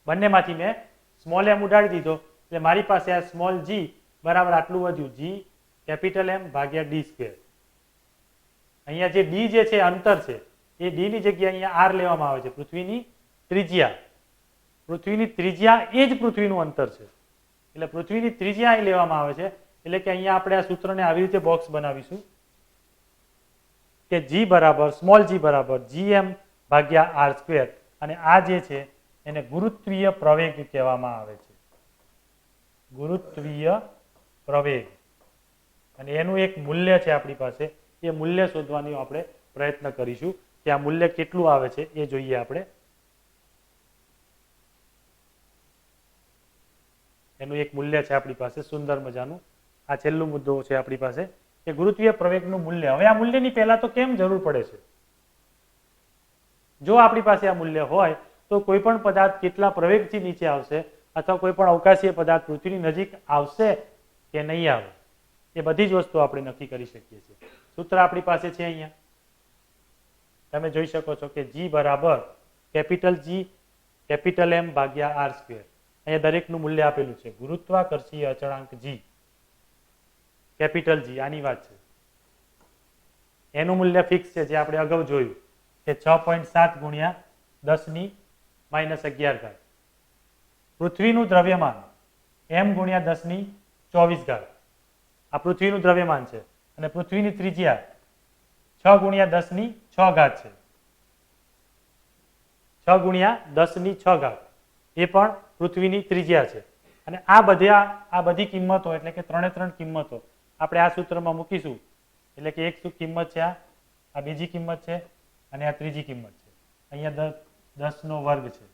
બંનેમાંથી મેં સ્મોલ m ઉડાડી દીધો એટલે મારી પાસે આ સ્મોલ g બરાબર આટલું વધ્યું, g કેપિટલ M ભાગ્યા d સ્ક્વેર. અહીંયા જે d જે છે અંતર છે, એ d ની જગ્યાએ અહીંયા r લેવામાં આવે છે, પૃથ્વીની ત્રિજ્યા. પૃથ્વીની ત્રિજ્યા એ જ પૃથ્વીનું અંતર છે, એટલે પૃથ્વીની ત્રિજ્યા અહીં લેવામાં આવે છે. એટલે કે અહીંયા આપણે આ સૂત્રને આવી રીતે બોક્સ બનાવીશું કે g બરાબર સ્મોલ g બરાબર gm ભાગ્યા r સ્ક્વેર, અને આ જે છે એને ગુરુત્વીય પ્રવેગ કહેવામાં આવે છે. ગુરુત્વીય પ્રવેગ, અને એનું એક મૂલ્ય છે આપણી પાસે. એ મૂલ્ય શોધવાનો આપણે પ્રયત્ન કરીશું કે આ મૂલ્ય કેટલું આવે છે એ જોઈએ આપણે. એનું એક મૂલ્ય છે આપણી પાસે સુંદર મજાનું. આ છેલ્લું મુદ્દો છે આપણી પાસે કે ગુરુત્વીય પ્રવેગનું મૂલ્ય. હવે આ મૂલ્યની પહેલા તો કેમ જરૂર પડે છે? જો આપણી પાસે આ મૂલ્ય હોય તો કોઈ પણ પદાર્થ કેટલા પ્રવેગથી નીચે આવશે, અથવા કોઈ પણ અવકાશીય પદાર્થ પૃથ્વીની નજીક આવશે કે નહીં આવે, એ બધી જ વસ્તુ આપણે નક્કી કરી શકીએ છીએ. સૂત્ર આપણી પાસે છે અહીંયા, તમે જોઈ શકો છો કે g બરાબર કેપિટલ G કેપિટલ M ભાગ્યા r સ્ક્વેર. અહીંયા દરેકનું મૂલ્ય આપેલું છે. ગુરુત્વાકર્ષીય અચળાંક g કેપિટલ G, આની વાત છે. એનું મૂલ્ય ફિક્સ છે, જે આપણે અગાઉ જોયું કે 6.7 ગુણ્યા 10⁻11. પૃથ્વીનું દ્રવ્યમાન m ગુણ્યા 10⁻24. આ પૃથ્વીનું દ્રવ્યમાન છે, અને પૃથ્વીની ત્રિજ્યા 6 ગુણ્યા 10⁶ છે. 6 ગુણ્યા 10⁶ એ પણ પૃથ્વીની ત્રિજ્યા છે. અને આ બધી કિંમતો, એટલે કે ત્રણે કિંમતો આપણે આ સૂત્રમાં મૂકીશું. એટલે કે એક કિંમત છે, આ બીજી કિંમત છે, અને આ ત્રીજી કિંમત છે. અહીંયા 10 નો વર્ગ છે,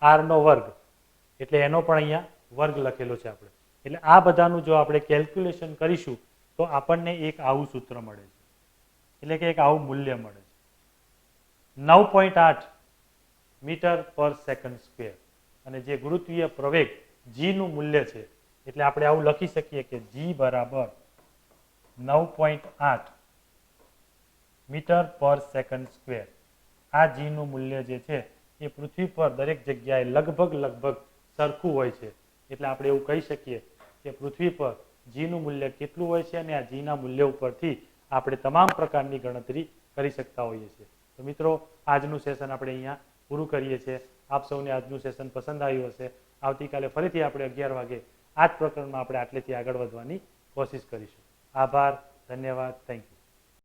r નો વર્ગ, એટલે એનો પણ અહીંયા વર્ગ લખેલો છે આપણે. એટલે આ બધાનું જો આપણે કેલ્ક્યુલેશન કરીશું તો આપણને એક આવું સૂત્ર મળે છે, એટલે કે એક આવું મૂલ્ય મળે છે, 9.8 મીટર પર સેકન્ડ સ્ક્વેર. અને જે ગુરુત્વીય પ્રવેગ g નું મૂલ્ય છે, એટલે આપણે આવું લખી શકીએ કે g બરાબર 9.8 મીટર પર સેકન્ડ સ્ક્વેર. આ g નું મૂલ્ય જે છે એ પૃથ્વી પર દરેક જગ્યાએ લગભગ સરખું હોય છે. એટલે આપણે એવું કહી શકીએ કે પૃથ્વી પર g નું મૂલ્ય કેટલું હોય છે, અને આ g ના મૂલ્ય ઉપરથી આપણે તમામ પ્રકારની ગણતરી કરી શકતા હોઈએ છીએ. તો મિત્રો, આજનું સેશન આપણે અહીંયા પૂરું કરીએ છીએ. આપ સૌને આજનું સેશન પસંદ આવ્યું હશે. આવતીકાલે ફરીથી આપણે 11 વાગે આ જ પ્રકરણમાં આપણે આટલેથી આગળ વધવાની કોશિશ કરીશું. આભાર, ધન્યવાદ, થેન્ક યુ.